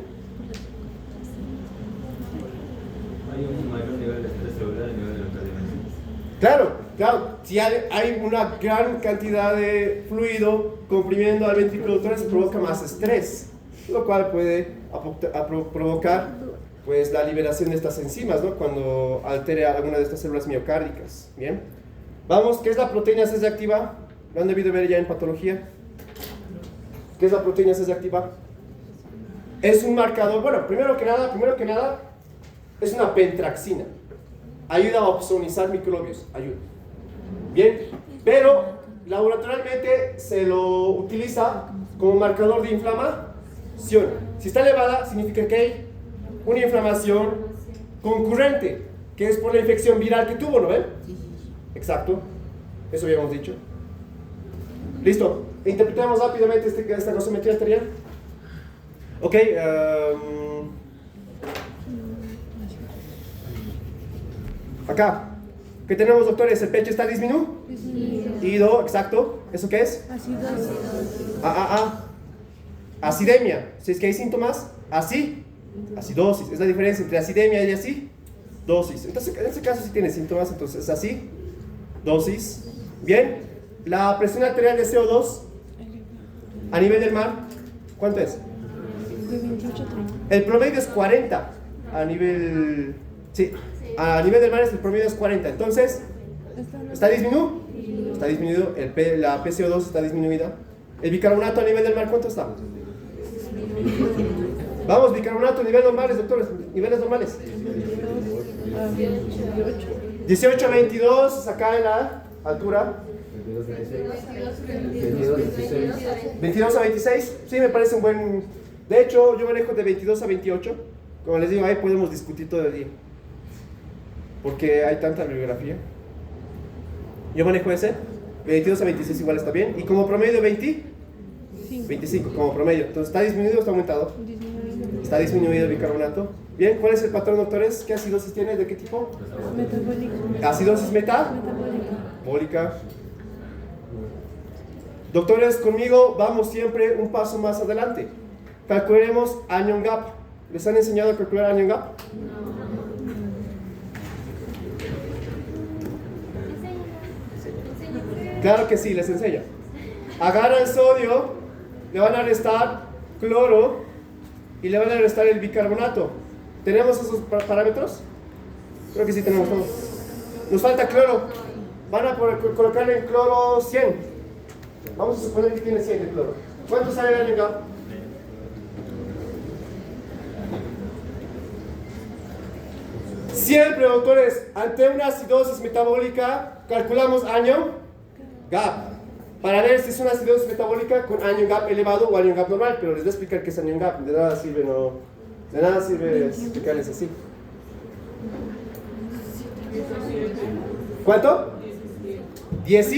S4: Hay un mayor nivel de estrés celular y nivel de cardiovascular.
S1: Claro. Si hay una gran cantidad de fluido comprimiendo al ventrículo doctores, se provoca más estrés, lo cual puede provocar pues, la liberación de estas enzimas, ¿no? Cuando altere alguna de estas células miocárdicas. Bien. Vamos, ¿qué es la proteína C reactiva? Lo han debido ver ya en patología. ¿Qué es la proteína C reactiva? Es un marcador, bueno, primero que nada, es una pentraxina. Ayuda a opsonizar microbios, ayuda. Bien, pero laboratorialmente se lo utiliza como marcador de inflamación. Si está elevada, significa que hay una inflamación concurrente, que es por la infección viral que tuvo, ¿no ven? Exacto, eso habíamos dicho. Listo, interpretemos rápidamente esta dosimetría arterial. Ok, acá, ¿qué tenemos, doctores? El pecho está disminuido, exacto. ¿Eso qué es?
S2: Acidosis.
S1: Acidemia. Si es que hay síntomas, acidosis. Es la diferencia entre acidemia y acidosis. Entonces, en este caso sí tiene síntomas, entonces es acidosis. Bien, la presión arterial de CO2 a nivel del mar, ¿cuánto es?
S2: De 28 a 30.
S1: El promedio es 40 a nivel... Sí, a nivel del mar el promedio es 40. Entonces, ¿está disminuido? Está disminuido, la PCO2 está disminuida. El bicarbonato a nivel del mar, ¿cuánto está? Vamos, bicarbonato, niveles normales, doctores, niveles normales. 18 a 22, acá en la altura. 22 a 26, sí me parece un buen... De hecho, yo manejo de 22 a 28. Como les digo, ahí podemos discutir todo el día, porque hay tanta bibliografía. Yo manejo ese, 22 a 26 igual está bien. Y como promedio 25 como promedio. Entonces, ¿está disminuido o está aumentado? Está disminuido el bicarbonato. Bien, ¿cuál es el patrón, doctores? ¿Qué acidosis tiene? ¿De qué tipo?
S2: Metabólica.
S1: Acidosis metabólica. Doctores, conmigo vamos siempre un paso más adelante. Calcularemos anion gap. ¿Les han enseñado a calcular anion gap? Claro que sí, les enseño. Agarran sodio, le van a restar cloro y le van a restar el bicarbonato. ¿Tenemos esos parámetros? Creo que sí tenemos todos. Nos falta cloro. Van a colocarle en cloro 100. Vamos a suponer que tiene 100 de cloro. ¿Cuánto sale el anion gap? Siempre, doctores, ante una acidosis metabólica, calculamos anion gap. Para ver si es una acidosis metabólica con anion gap elevado o anion gap normal, pero les voy a explicar qué es anion gap. De nada sirve explicarles así. ¿Cuánto? 10.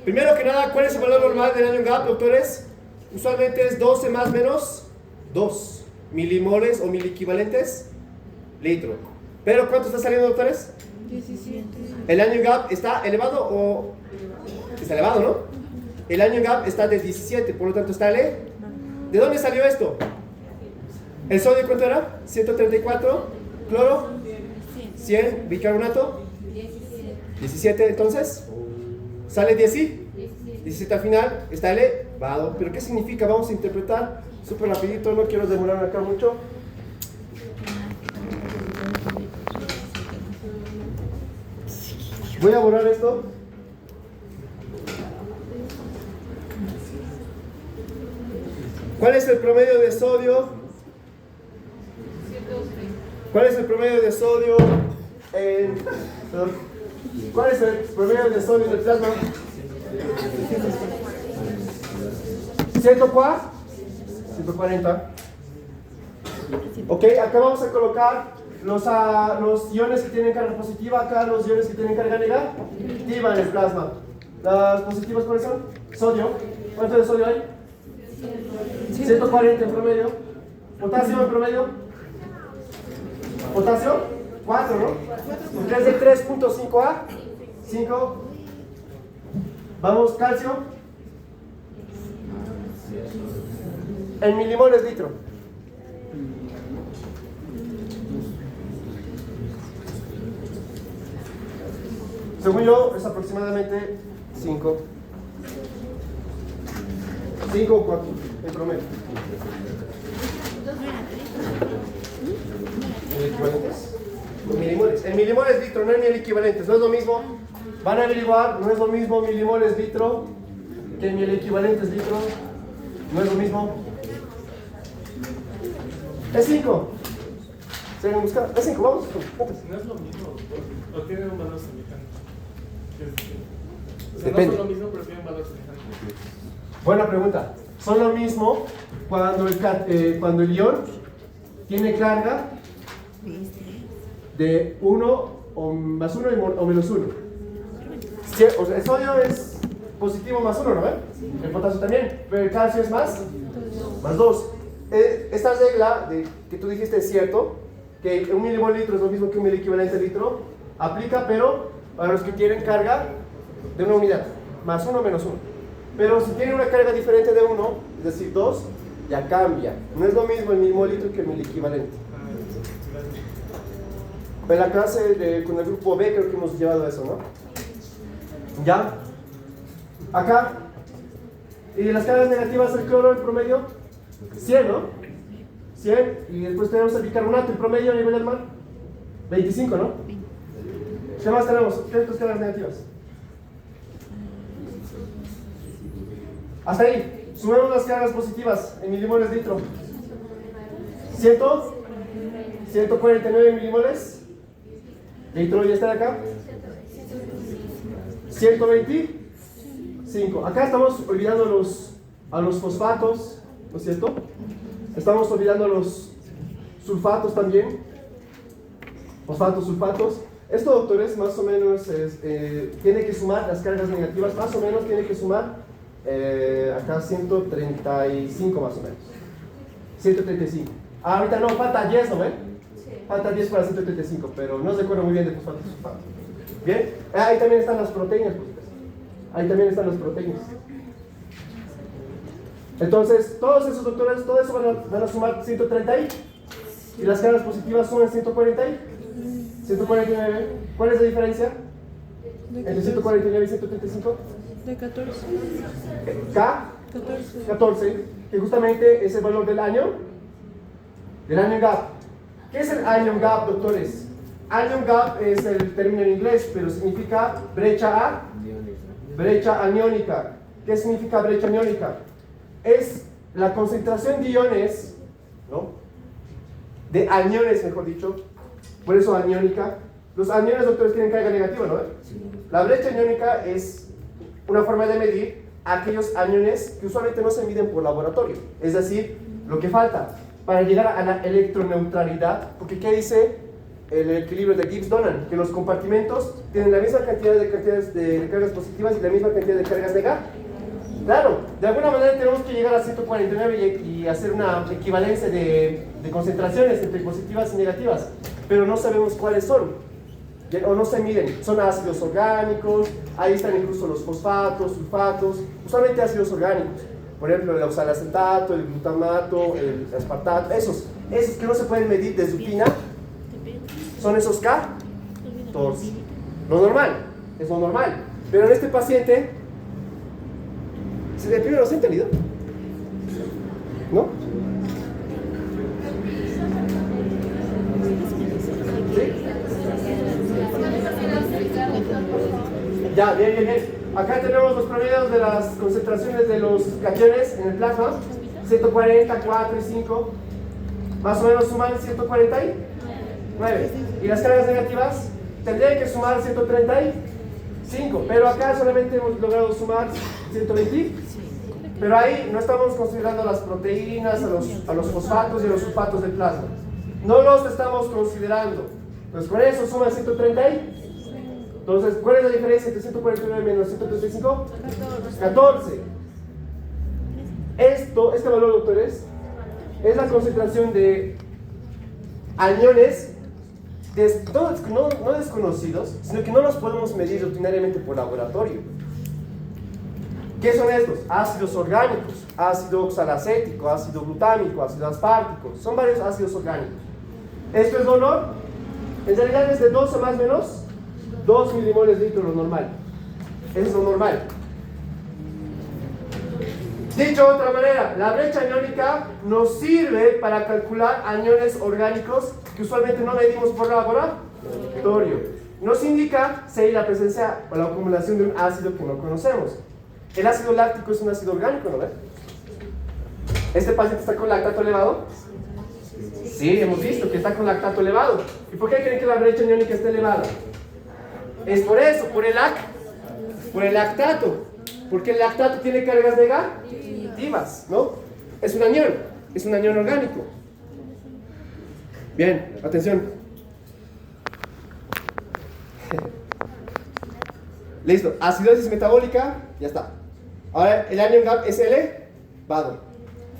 S1: Primero que nada, ¿cuál es el valor normal del anion gap, doctores? Usualmente es 12 más menos 2 milimoles o miliequivalentes litro. ¿Pero cuánto está saliendo, doctores?
S2: 17.
S1: ¿El anion gap está elevado o...? Está elevado, ¿no? El anion gap está de 17, por lo tanto está ¿De dónde salió esto? ¿El sodio cuánto era? 134. ¿Cloro? 100. ¿Bicarbonato? 17, entonces ¿sale 17 al final? Está elevado. ¿Pero qué significa? Vamos a interpretar súper rapidito, no quiero demorarme acá mucho. Voy a borrar esto. ¿Cuál es el promedio de sodio? ¿Cuál es el promedio de sodio ¿cuál es el promedio de sodio del plasma? 140. Ok, acá vamos a colocar los iones que tienen carga positiva, acá los iones que tienen carga negativa en el plasma. ¿Las positivas cuáles son? Sodio. ¿Cuánto de sodio hay? 140 en promedio. ¿Potasio en promedio? ¿Potasio? 4, ¿no? Porque es de 3.5 a 5. Vamos, calcio. En milimoles litro. Según yo, es aproximadamente 5. 5 o 4 en promedio. ¿En equivalentes? Milimoles. En milimoles litro, no en el equivalentes. No es lo mismo. Van a averiguar, no es lo mismo milimoles litro que en el equivalentes litro. No es lo mismo. Es 5. ¿Se van a buscar? Es 5, vamos.
S5: No es lo mismo, o tienen un valor semejante. O sea,
S1: Depende.
S5: no son lo mismo, pero tienen un valor semejante.
S1: Buena pregunta. son lo mismo cuando cuando el ion tiene carga de 1 o más 1 o menos 1. O sea, el sodio es positivo más 1, ¿no ven? El potasio también, pero el calcio es más 2. Esta regla que tú dijiste es cierto, que 1 milimol litro es lo mismo que 1 equivalente litro, aplica, pero para los que tienen carga de una unidad, más 1 menos 1. Pero si tienen una carga diferente de 1, es decir, 2, ya cambia. No es lo mismo el milimol litro que el equivalente. En la clase con el grupo B creo que hemos llevado eso, ¿no? ¿Ya? Acá. ¿Y las cargas negativas del cloro en promedio? 100, ¿no? 100. Y después tenemos el bicarbonato en promedio a nivel del mar. 25, ¿no? ¿Qué más tenemos? ¿Qué otras cargas negativas? Hasta ahí. Sumemos las cargas positivas en milimoles litro. 149 milimoles litro, ya está de acá. 125. Acá estamos olvidando a los fosfatos, ¿no es cierto? Estamos olvidando los sulfatos también. Fosfatos, sulfatos. Esto, doctores, más o menos tiene que sumar las cargas negativas, más o menos tiene que sumar acá 135 más o menos. 135. Ahorita no, falta 10, ¿no ven? Falta 10 para 135, pero no recuerdo muy bien de fosfatos y sulfatos. Bien, ahí también están las proteínas, pues. Ahí también están las proteínas. Entonces, todos esos doctores, todo eso van a sumar 130 y las cargas positivas suman 140 149. ¿Cuál es la diferencia entre 149 y 135?
S2: De 14.
S1: K 14, que justamente es el valor del anion gap. ¿Qué es el anion gap, doctores? Anion gap es el término en inglés, pero significa brecha aniónica. ¿Qué significa brecha aniónica? Es la concentración de iones, ¿no? De aniones, mejor dicho. Por eso aniónica. Los aniones, doctores, tienen carga negativa, ¿no? La brecha aniónica es una forma de medir aquellos aniones que usualmente no se miden por laboratorio. Es decir, lo que falta para llegar a la electroneutralidad. Porque ¿qué dice el equilibrio de Gibbs-Donan? Que los compartimentos tienen la misma cantidad de cargas positivas y la misma cantidad de cargas negativas. Claro, de alguna manera tenemos que llegar a 149 y hacer una equivalencia de concentraciones entre positivas y negativas, pero no sabemos cuáles son, o no se miden. Son ácidos orgánicos, ahí están incluso los fosfatos, sulfatos, usualmente ácidos orgánicos, por ejemplo el oxalacetato, el glutamato, el aspartato, esos que no se pueden medir de rutina, son esos K14. Lo normal, es lo normal, pero en este paciente, ¿de primero se ha entendido? ¿No? ¿Sí? Ya, bien. Acá tenemos los promedios de las concentraciones de los cationes en el plasma. 140, 4 y 5. Más o menos suman 149. Y las cargas negativas tendrían que sumar 135. Pero acá solamente hemos logrado sumar 120. Pero ahí no estamos considerando las proteínas, a los fosfatos y a los sulfatos del plasma. No los estamos considerando. Entonces con eso suma 130. Entonces, ¿cuál es la diferencia entre 149 menos 135? 14. Este valor, doctores, es la concentración de aniones no desconocidos, sino que no los podemos medir rutinariamente por laboratorio. ¿Qué son estos? Ácidos orgánicos, ácido oxalacético, ácido glutámico, ácido aspartico. Son varios ácidos orgánicos. ¿Esto es dolor? En realidad es de 2 a más o menos 2 milimoles litro lo normal. Eso es lo normal. Dicho de otra manera, la brecha aniónica nos sirve para calcular aniones orgánicos que usualmente no medimos por laboratorio. Nos indica si hay la presencia o la acumulación de un ácido que no conocemos. El ácido láctico es un ácido orgánico, ¿no ven? ¿Este paciente está con lactato elevado? Sí, hemos visto que está con lactato elevado. ¿Y por qué creen que la brecha aniónica está elevada? Es por eso, por el lactato. Porque el lactato tiene cargas negativas. adictivas, ¿no? Es un anión orgánico. Bien, atención. Listo, acidosis metabólica, ya está. Ahora el anion gap es elevado.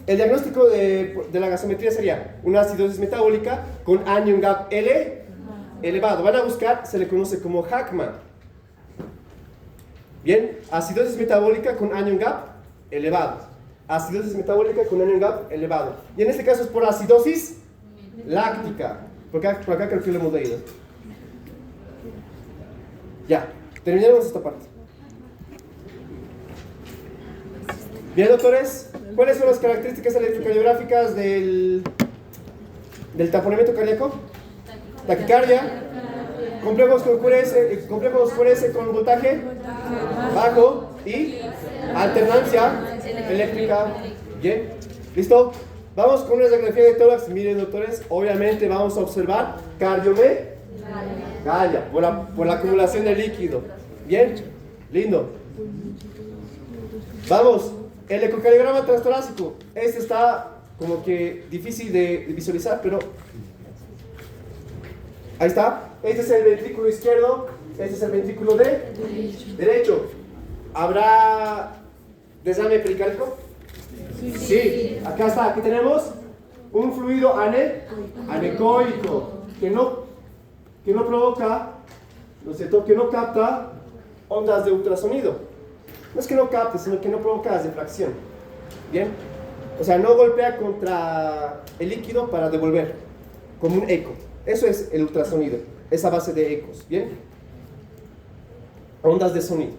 S1: El diagnóstico de la gasometría sería una acidosis metabólica con anion gap elevado. Van a buscar, se le conoce como Hackman. Bien, acidosis metabólica con anion gap elevado. Acidosis metabólica con anion gap elevado. Y en este caso es por acidosis láctica. Por acá creo que lo hemos leído. Ya, terminamos esta parte. Bien, doctores, ¿cuáles son las características electrocardiográficas del tamponamiento cardíaco? Taquicardia, complejos con S con voltaje bajo y alternancia eléctrica. Bien, ¿listo? Vamos con una radiografía de tórax. Miren, doctores, obviamente vamos a observar cardiomegalia por la acumulación de líquido. Bien, lindo. Vamos, el ecocardiograma transtorácico. Este está como que difícil de visualizar, pero ahí está. Este es el ventrículo izquierdo, este es el ventrículo derecho. ¿Habrá desame pericárdico? Sí, acá está, aquí tenemos un fluido anecoico que no provoca, ¿no es cierto?, que no capta ondas de ultrasonido. No es que no capte, sino que no provoca defracción. Bien, o sea, no golpea contra el líquido para devolver, como un eco. Eso es el ultrasonido, esa base de ecos. Bien, ondas de sonido.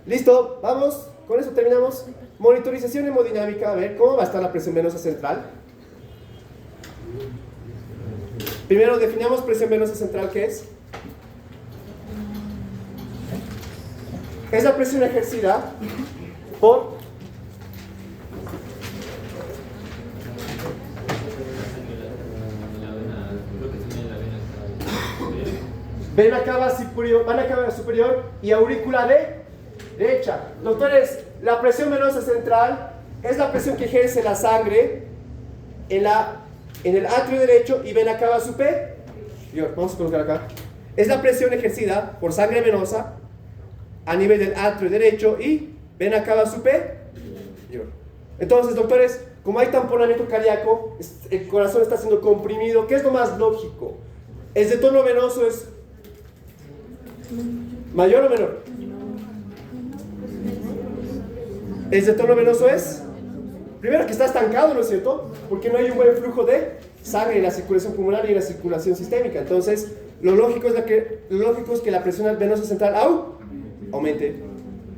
S1: Listo, vamos, con eso terminamos. Monitorización hemodinámica, a ver cómo va a estar la presión venosa central. Primero definamos presión venosa central, ¿qué es? Es la presión ejercida por vena cava superior y aurícula derecha. Doctores, la presión venosa central es la presión que ejerce la sangre en el atrio derecho y vena cava superior. Vamos a colocar acá. Es la presión ejercida por sangre venosa a nivel del atrio derecho y vena cava superior. Entonces, doctores, como hay tamponamiento cardíaco, el corazón está siendo comprimido. ¿Qué es lo más lógico? ¿El de tono venoso es mayor o menor? El de tono venoso es, primero, que está estancado, ¿no es cierto? Porque no hay un buen flujo de sangre en la circulación pulmonar y en la circulación sistémica. Entonces, lo lógico es que la presión venosa central aumente.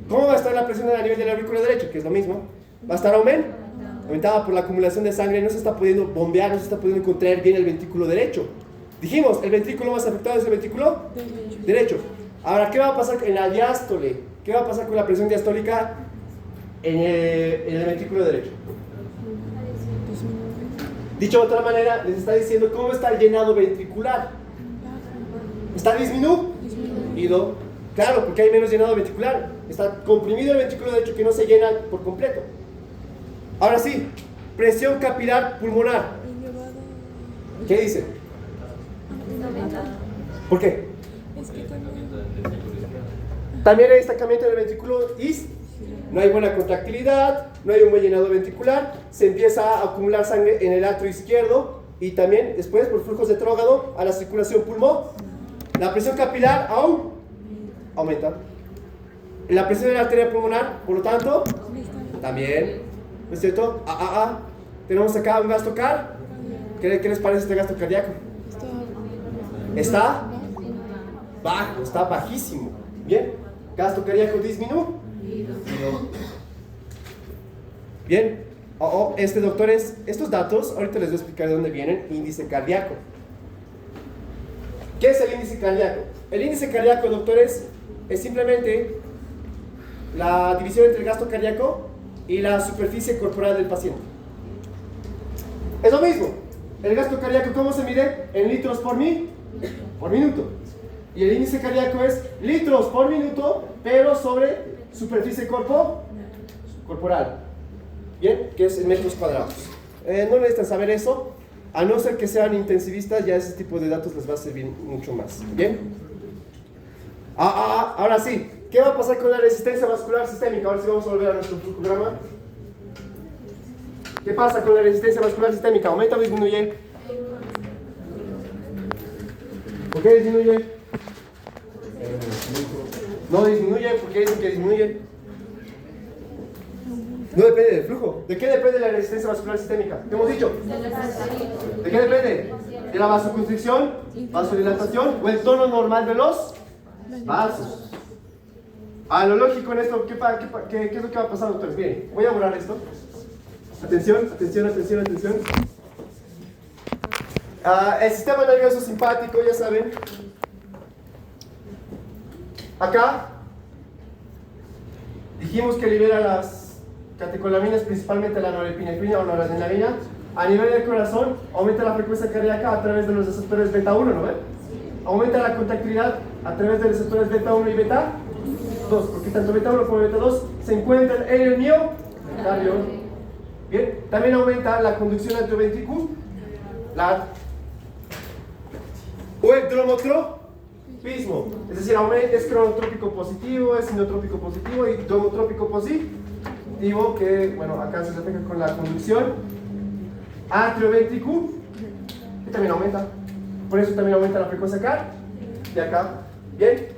S1: ¿Cómo va a estar la presión a nivel del aurículo derecho? Que es lo mismo. Va a estar aumentada por la acumulación de sangre. No se está pudiendo bombear, no se está pudiendo contraer bien el ventrículo derecho. Dijimos, el ventrículo más afectado es el ventrículo derecho. Ahora, ¿qué va a pasar en la diástole? ¿Qué va a pasar con la presión diastólica en el ventrículo derecho? Dicho de otra manera, les está diciendo cómo está el llenado ventricular. ¿Está disminuido? Claro, porque hay menos llenado ventricular. Está comprimido el ventrículo derecho que no se llena por completo. Ahora sí, presión capilar pulmonar. ¿Qué dice? ¿Por qué? También hay estancamiento del ventrículo izquierdo. No hay buena contractilidad, no hay un buen llenado ventricular, se empieza a acumular sangre en el atrio izquierdo y también después por flujos de trógado a la circulación pulmonar. La presión capilar aumenta. La presión de la arteria pulmonar, por lo tanto, también, ¿no es cierto? Tenemos acá un gasto cardíaco. ¿Qué les parece este gasto cardíaco? Está bajo, está bajísimo. Bien, gasto cardíaco disminuido. Bien, doctores, estos datos, ahorita les voy a explicar de dónde vienen. Índice cardíaco. ¿Qué es el índice cardíaco? El índice cardíaco, doctores, es simplemente la división entre el gasto cardíaco y la superficie corporal del paciente. Es lo mismo. El gasto cardíaco, ¿cómo se mide? En litros por minuto. Y el índice cardíaco es litros por minuto, pero sobre superficie corporal. Bien, que es en metros cuadrados. No necesitan saber eso, a no ser que sean intensivistas, ya ese tipo de datos les va a servir mucho más. Bien. Ahora sí, ¿qué va a pasar con la resistencia vascular sistémica? Ahora sí vamos a volver a nuestro flujograma. ¿Qué pasa con la resistencia vascular sistémica? ¿Aumenta o disminuye? ¿Por qué disminuye? No disminuye, ¿por qué dicen que disminuye? No depende del flujo. ¿De qué depende la resistencia vascular sistémica? ¿Qué hemos dicho? ¿De qué depende? ¿De la vasoconstricción, vasodilatación o el tono normal de los vasos? Lo lógico en esto, ¿qué es lo que va a pasar, doctores? Bien, voy a borrar esto. Atención, atención, atención, atención. El sistema nervioso simpático, ya saben. Acá dijimos que libera las catecolaminas, principalmente la norepinefrina o noradrenalina. A nivel del corazón, aumenta la frecuencia cardíaca a través de los receptores beta 1, ¿no ven? Aumenta la contractilidad a través de receptores beta 1 y beta 2, porque tanto beta 1 como beta 2 se encuentran en el miocardio. Bien, también aumenta la conducción atrioventricular o el dromotropismo, es decir, es cronotrópico positivo, es sinotrópico positivo y dromotrópico positivo, que bueno, acá se refleja con la conducción atrioventricular, que también aumenta, por eso también aumenta la frecuencia cardíaca. Bien,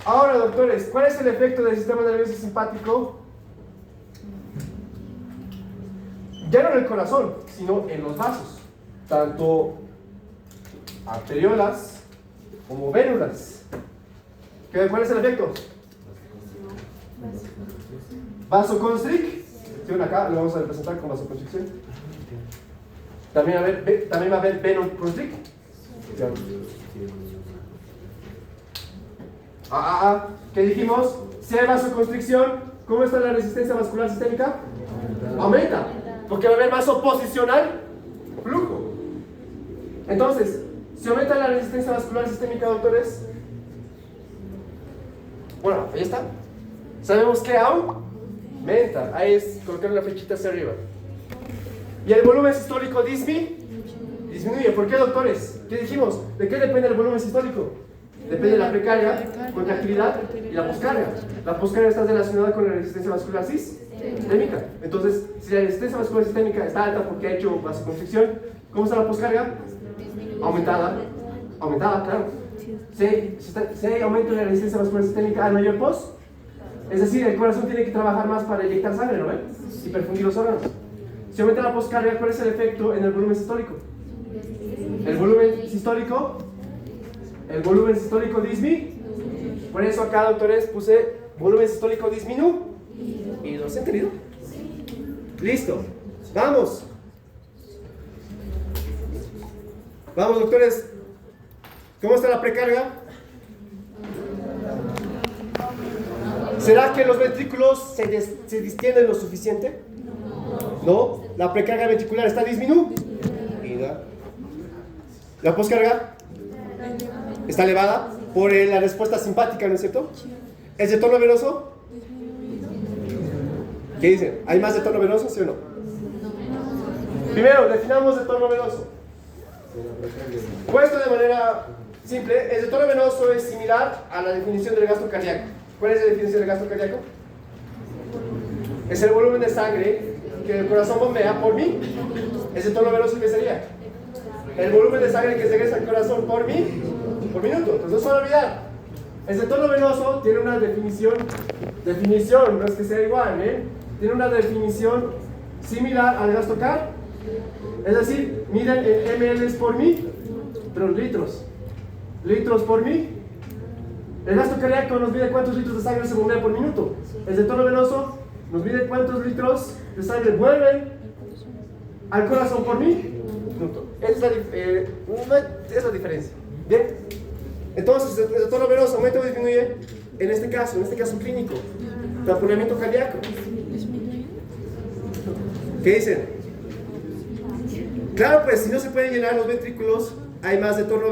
S1: ahora doctores, ¿cuál es el efecto del sistema nervioso simpático? Ya no en el corazón, sino en los vasos, tanto arteriolas como vénulas. ¿Cuál es el efecto? Vasoconstricción, acá lo vamos a representar con vasoconstricción. También va a haber venoconstricción. ¿Qué dijimos? Si hay vasoconstricción, ¿cómo está la resistencia vascular sistémica? Aumenta, porque va a haber vasoposicional flujo. Entonces, si aumenta la resistencia vascular sistémica, doctores, bueno, ahí está. Sabemos que aumenta. Ahí es colocar una flechita hacia arriba. Y el volumen sistólico disminuye. ¿Por qué, doctores? ¿Qué dijimos? ¿De qué depende el volumen sistólico? Depende de la precarga, contractilidad y la poscarga. La poscarga está relacionada con la resistencia vascular sistémica. Entonces, si la resistencia vascular sistémica está alta porque ha hecho vasoconstricción, ¿cómo está la poscarga? Aumentada, claro. Si hay aumento de la resistencia vascular sistémica, hay mayor pos. Es decir, el corazón tiene que trabajar más para inyectar sangre, ¿no ven? Y perfundir los órganos. Si aumenta la poscarga, ¿cuál es el efecto en el volumen sistólico? El volumen sistólico disminuye. Por eso acá, doctores, puse volumen sistólico disminuido. ¿Se ha entendido? Listo. Vamos. Vamos, doctores. ¿Cómo está la precarga? ¿Será que los ventrículos se distienden lo suficiente? No. La precarga ventricular está disminuida. La poscarga está elevada por la respuesta simpática, ¿no es cierto? ¿Es de tono venoso? ¿Qué dicen? ¿Hay más de tono venoso, sí o no? Primero, definamos de tono venoso. Puesto de manera simple, el de tono venoso es similar a la definición del gasto cardíaco. ¿Cuál es la definición del gasto cardíaco? Es el volumen de sangre que el corazón bombea por mí. ¿Es de tono venoso qué sería? El volumen de sangre que se egresa al corazón por minuto. Entonces no se van a olvidar. El de tono venoso tiene una definición, no es que sea igual, tiene una definición similar al gasto cardíaco. Es decir, miden en ml por mí, pero litros por mí. El gasto cardíaco nos mide cuántos litros de sangre se bombea por minuto. El de tono venoso nos mide cuántos litros de sangre vuelven al corazón por minuto. Esa es la diferencia. Bien. Entonces, el de tono venoso aumenta o disminuye en este caso clínico. Tamponamiento cardíaco. ¿Qué dicen? Claro, pues si no se pueden llenar los ventrículos, hay más de tono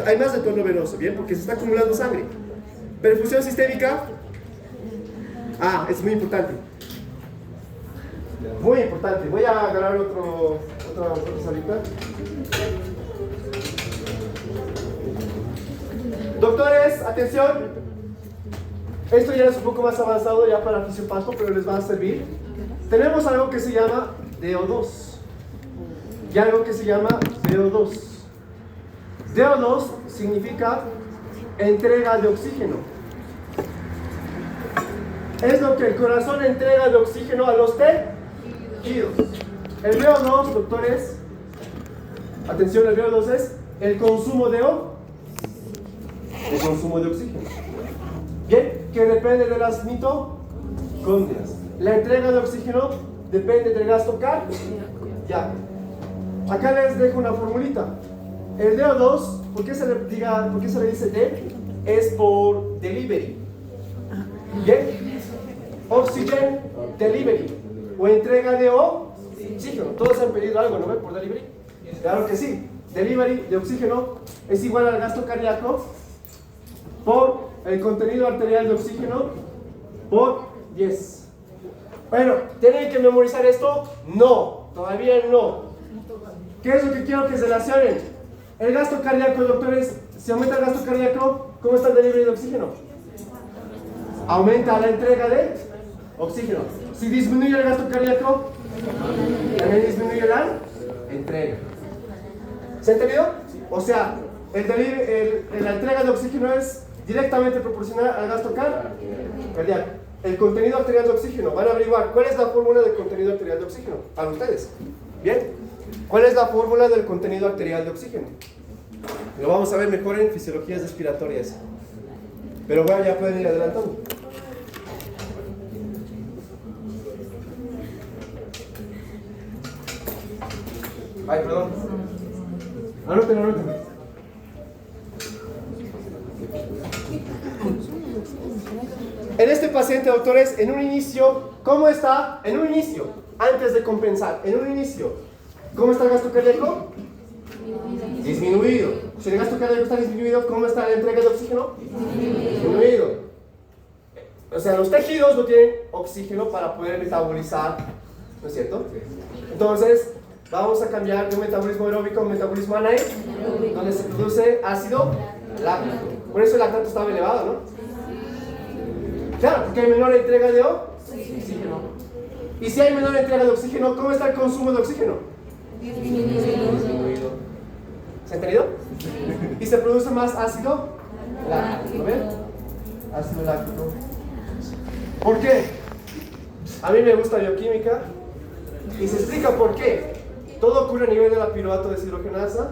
S1: hay más de tono venoso, ¿bien? Porque se está acumulando sangre. Perfusión sistémica. Es muy importante. Muy importante. Voy a agarrar otra salita. Doctores, atención. Esto ya es un poco más avanzado ya para fisiopasco, pero les va a servir. Tenemos algo que se llama DO2 y algo que se llama VO2. DO2 significa entrega de oxígeno. Es lo que el corazón entrega de oxígeno a los tejidos. El VO2, doctores, atención, el VO2 es el consumo de oxígeno. Bien, que depende de las mitocondrias. La entrega de oxígeno depende del gasto cardíaco. Acá les dejo una formulita. El DO2, ¿por qué se le dice D? Es por delivery. Bien, oxygen delivery o entrega de oxígeno. Todos han pedido algo, ¿no? Por delivery. Claro que sí. Delivery de oxígeno es igual al gasto cardíaco por el contenido arterial de oxígeno por 10. Bueno, ¿tienen que memorizar esto? No, todavía no. ¿Qué es lo que quiero que se relacionen? El gasto cardíaco, doctores, si aumenta el gasto cardíaco, ¿cómo está el delivery de oxígeno? Aumenta la entrega de oxígeno. Si disminuye el gasto cardíaco, también disminuye la entrega. ¿Se ha entendido? O sea, la entrega de oxígeno es directamente proporcional al gasto cardíaco. El contenido arterial de oxígeno. Van a averiguar cuál es la fórmula del contenido arterial de oxígeno. Para ustedes. Bien. ¿Cuál es la fórmula del contenido arterial de oxígeno? Lo vamos a ver mejor en fisiologías respiratorias. Pero bueno, ya pueden ir adelantando. Ay, perdón. Anoten. En este paciente, doctores, en un inicio, ¿cómo está? En un inicio, antes de compensar, en un inicio, ¿cómo está el gasto cardíaco? Disminuido. Si el gasto cardíaco está disminuido, ¿cómo está la entrega de oxígeno? Disminuido. O sea, los tejidos no tienen oxígeno para poder metabolizar, ¿no es cierto? Entonces, vamos a cambiar de un metabolismo aeróbico a un metabolismo anaeróbico, donde se produce ácido láctico. Por eso el lactato estaba elevado, ¿no? Claro, porque hay menor entrega de oxígeno. Y si hay menor entrega de oxígeno, ¿cómo está el consumo de oxígeno? Disminuido. ¿Se ha entendido? Y se produce más ácido láctico. ¿Ven? Ácido láctico. ¿Por qué? A mí me gusta bioquímica y se explica por qué. Todo ocurre a nivel de la piruvato deshidrogenasa.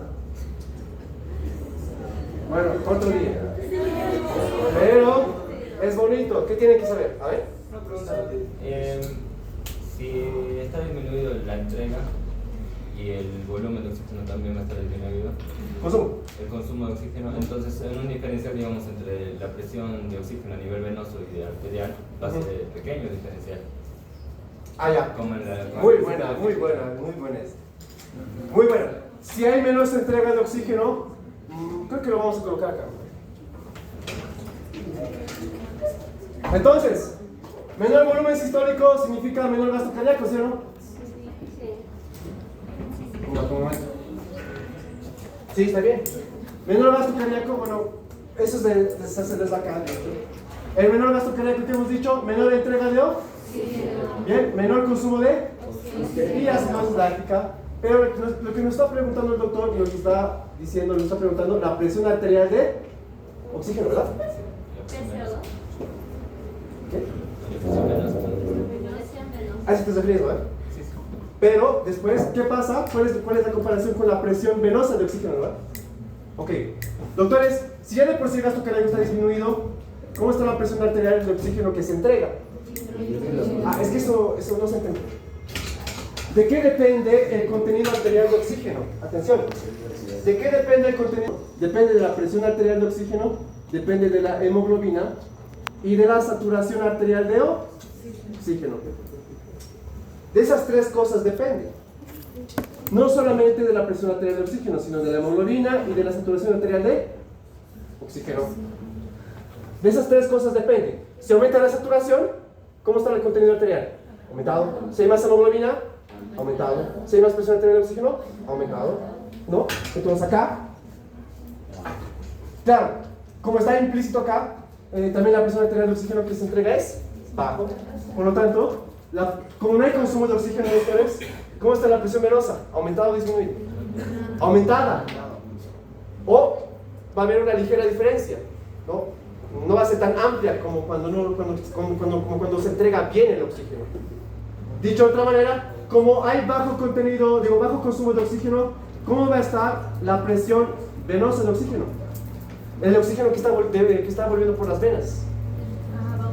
S1: Bueno, otro día. Pero es bonito. ¿Qué tienen que saber? A ver.
S4: Si está disminuido la entrega y el volumen de oxígeno también va a estar disminuido,
S1: Consumo.
S4: el consumo de oxígeno, entonces en un diferencial, digamos, entre la presión de oxígeno a nivel venoso y de arterial va a ser pequeño diferencial.
S1: Ah, ya.
S4: Como en la,
S1: Muy buena. Muy buena. Si hay menos entrega de oxígeno, creo que lo vamos a colocar acá. Entonces, menor volumen sistólico significa menor gasto cardíaco, ¿sí o no? No, como momento. Sí, está bien. Menor gasto cardíaco, bueno, eso es de deshacerles la cara. El menor gasto cardíaco que hemos dicho, menor entrega de oxígeno. Bien, menor consumo de oxígeno. Y hace más láctica. Pero lo que nos está preguntando el doctor, y nos está diciendo, nos está preguntando la presión arterial de oxígeno, ¿verdad? ¿Qué? A eso te refieres, ¿verdad? Pero después, ¿qué pasa? ¿Cuál es la comparación con la presión venosa de oxígeno, verdad? Ok, doctores, si ya de por sí el gasto cardíaco está disminuido, ¿cómo está la presión arterial de oxígeno que se entrega? Ah, es que eso no se entiende. ¿De qué depende el contenido arterial de oxígeno? Atención. ¿De qué depende el contenido? Depende de la presión arterial de oxígeno, depende de la hemoglobina y de la saturación arterial de oxígeno. De esas tres cosas depende. No solamente de la presión arterial de oxígeno, sino de la hemoglobina y de la saturación arterial de oxígeno. De esas tres cosas depende. Si aumenta la saturación, ¿cómo está el contenido arterial? aumentado. Si hay más hemoglobina, aumentado. Si hay más presión arterial de oxígeno, aumentado. ¿No? Entonces acá, claro, como está implícito acá, también la presión arterial de oxígeno que se entrega es bajo. Por lo tanto, como no hay consumo de oxígeno en ustedes, ¿cómo está la presión venosa? ¿Aumentada o disminuida? Aumentada. O va a haber una ligera diferencia, ¿no? No va a ser tan amplia como cuando se entrega bien el oxígeno. Dicho de otra manera, como hay bajo consumo de oxígeno, ¿cómo va a estar la presión venosa del oxígeno? El oxígeno que está volviendo por las venas.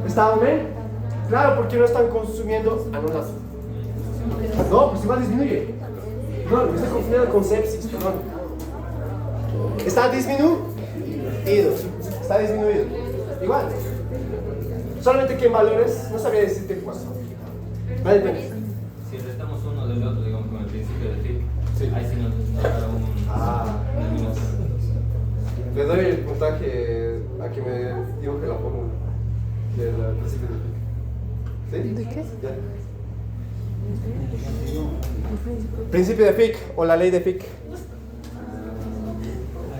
S1: ¿Está aumentando? Claro, porque no están consumiendo anolas. No, pues igual disminuye. No, me estoy confundiendo con sepsis, perdón. Está disminuido. Está disminuido. Igual. Solamente que en valores no sabía decirte cuánto. Va a depender.
S4: Si restamos uno del otro, digamos, con el principio del FIC, sí, ahí sí nos dará una eliminación.
S1: Le doy el puntaje a que me dibuje la fórmula del principio del FIC. ¿Sí?
S2: ¿De qué?
S1: Ya. Principio de FIC o la ley de FIC.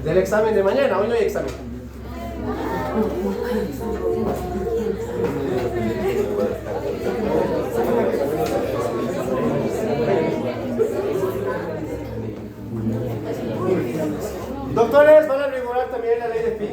S1: Del examen de mañana, hoy no hay examen. Doctores, van a regular también la ley de FIC.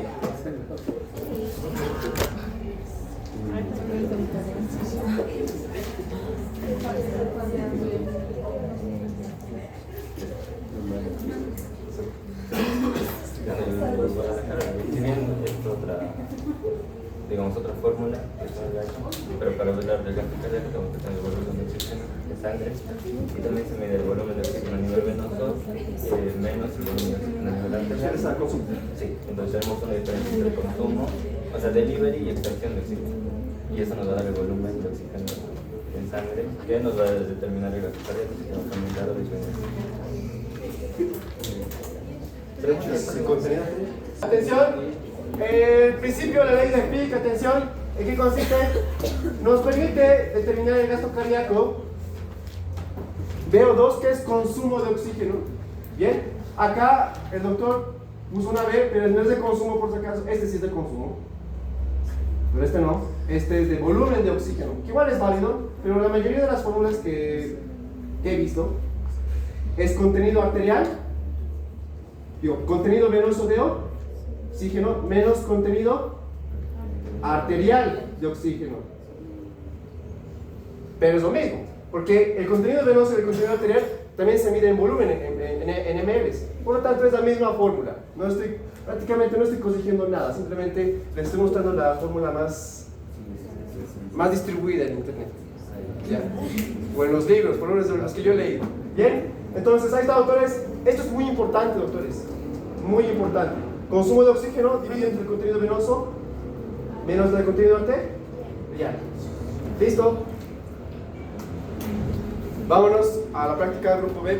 S4: Si bien es otra fórmula, pero para hablar del gasto cardíaco tenemos que tener el volumen de oxígeno de sangre y también se mide el volumen de oxígeno a nivel venoso menos el volumen de oxígeno a nivel arterial. Sí, entonces tenemos una diferencia entre consumo, o sea, delivery y extracción de oxígeno. Y eso nos va a dar el volumen de oxígeno en sangre, que nos va a determinar el gasto cardíaco, si tenemos que aumentar o disminuir.
S1: Atención, el principio de la ley de FIC, atención, ¿en qué consiste? Nos permite determinar el gasto cardíaco VO2, que es consumo de oxígeno. Bien, acá el doctor puso una B, pero no es de consumo por si acaso, este sí es de consumo, pero este no, este es de volumen de oxígeno, que igual es válido, pero la mayoría de las fórmulas que he visto es contenido arterial, contenido venoso de oxígeno menos contenido arterial de oxígeno. Pero es lo mismo, porque el contenido venoso y el contenido arterial también se mide en volumen, en ml. Por lo tanto, es la misma fórmula. Prácticamente no estoy corrigiendo nada, simplemente les estoy mostrando la fórmula más distribuida en internet. ¿Ya? O en los libros, por lo menos los que yo he leído. Bien, entonces ahí está, doctores. Esto es muy importante, doctores. Muy importante. Consumo de oxígeno dividido entre el contenido venoso menos el contenido arterial. ¿Listo? Vámonos a la práctica del grupo B.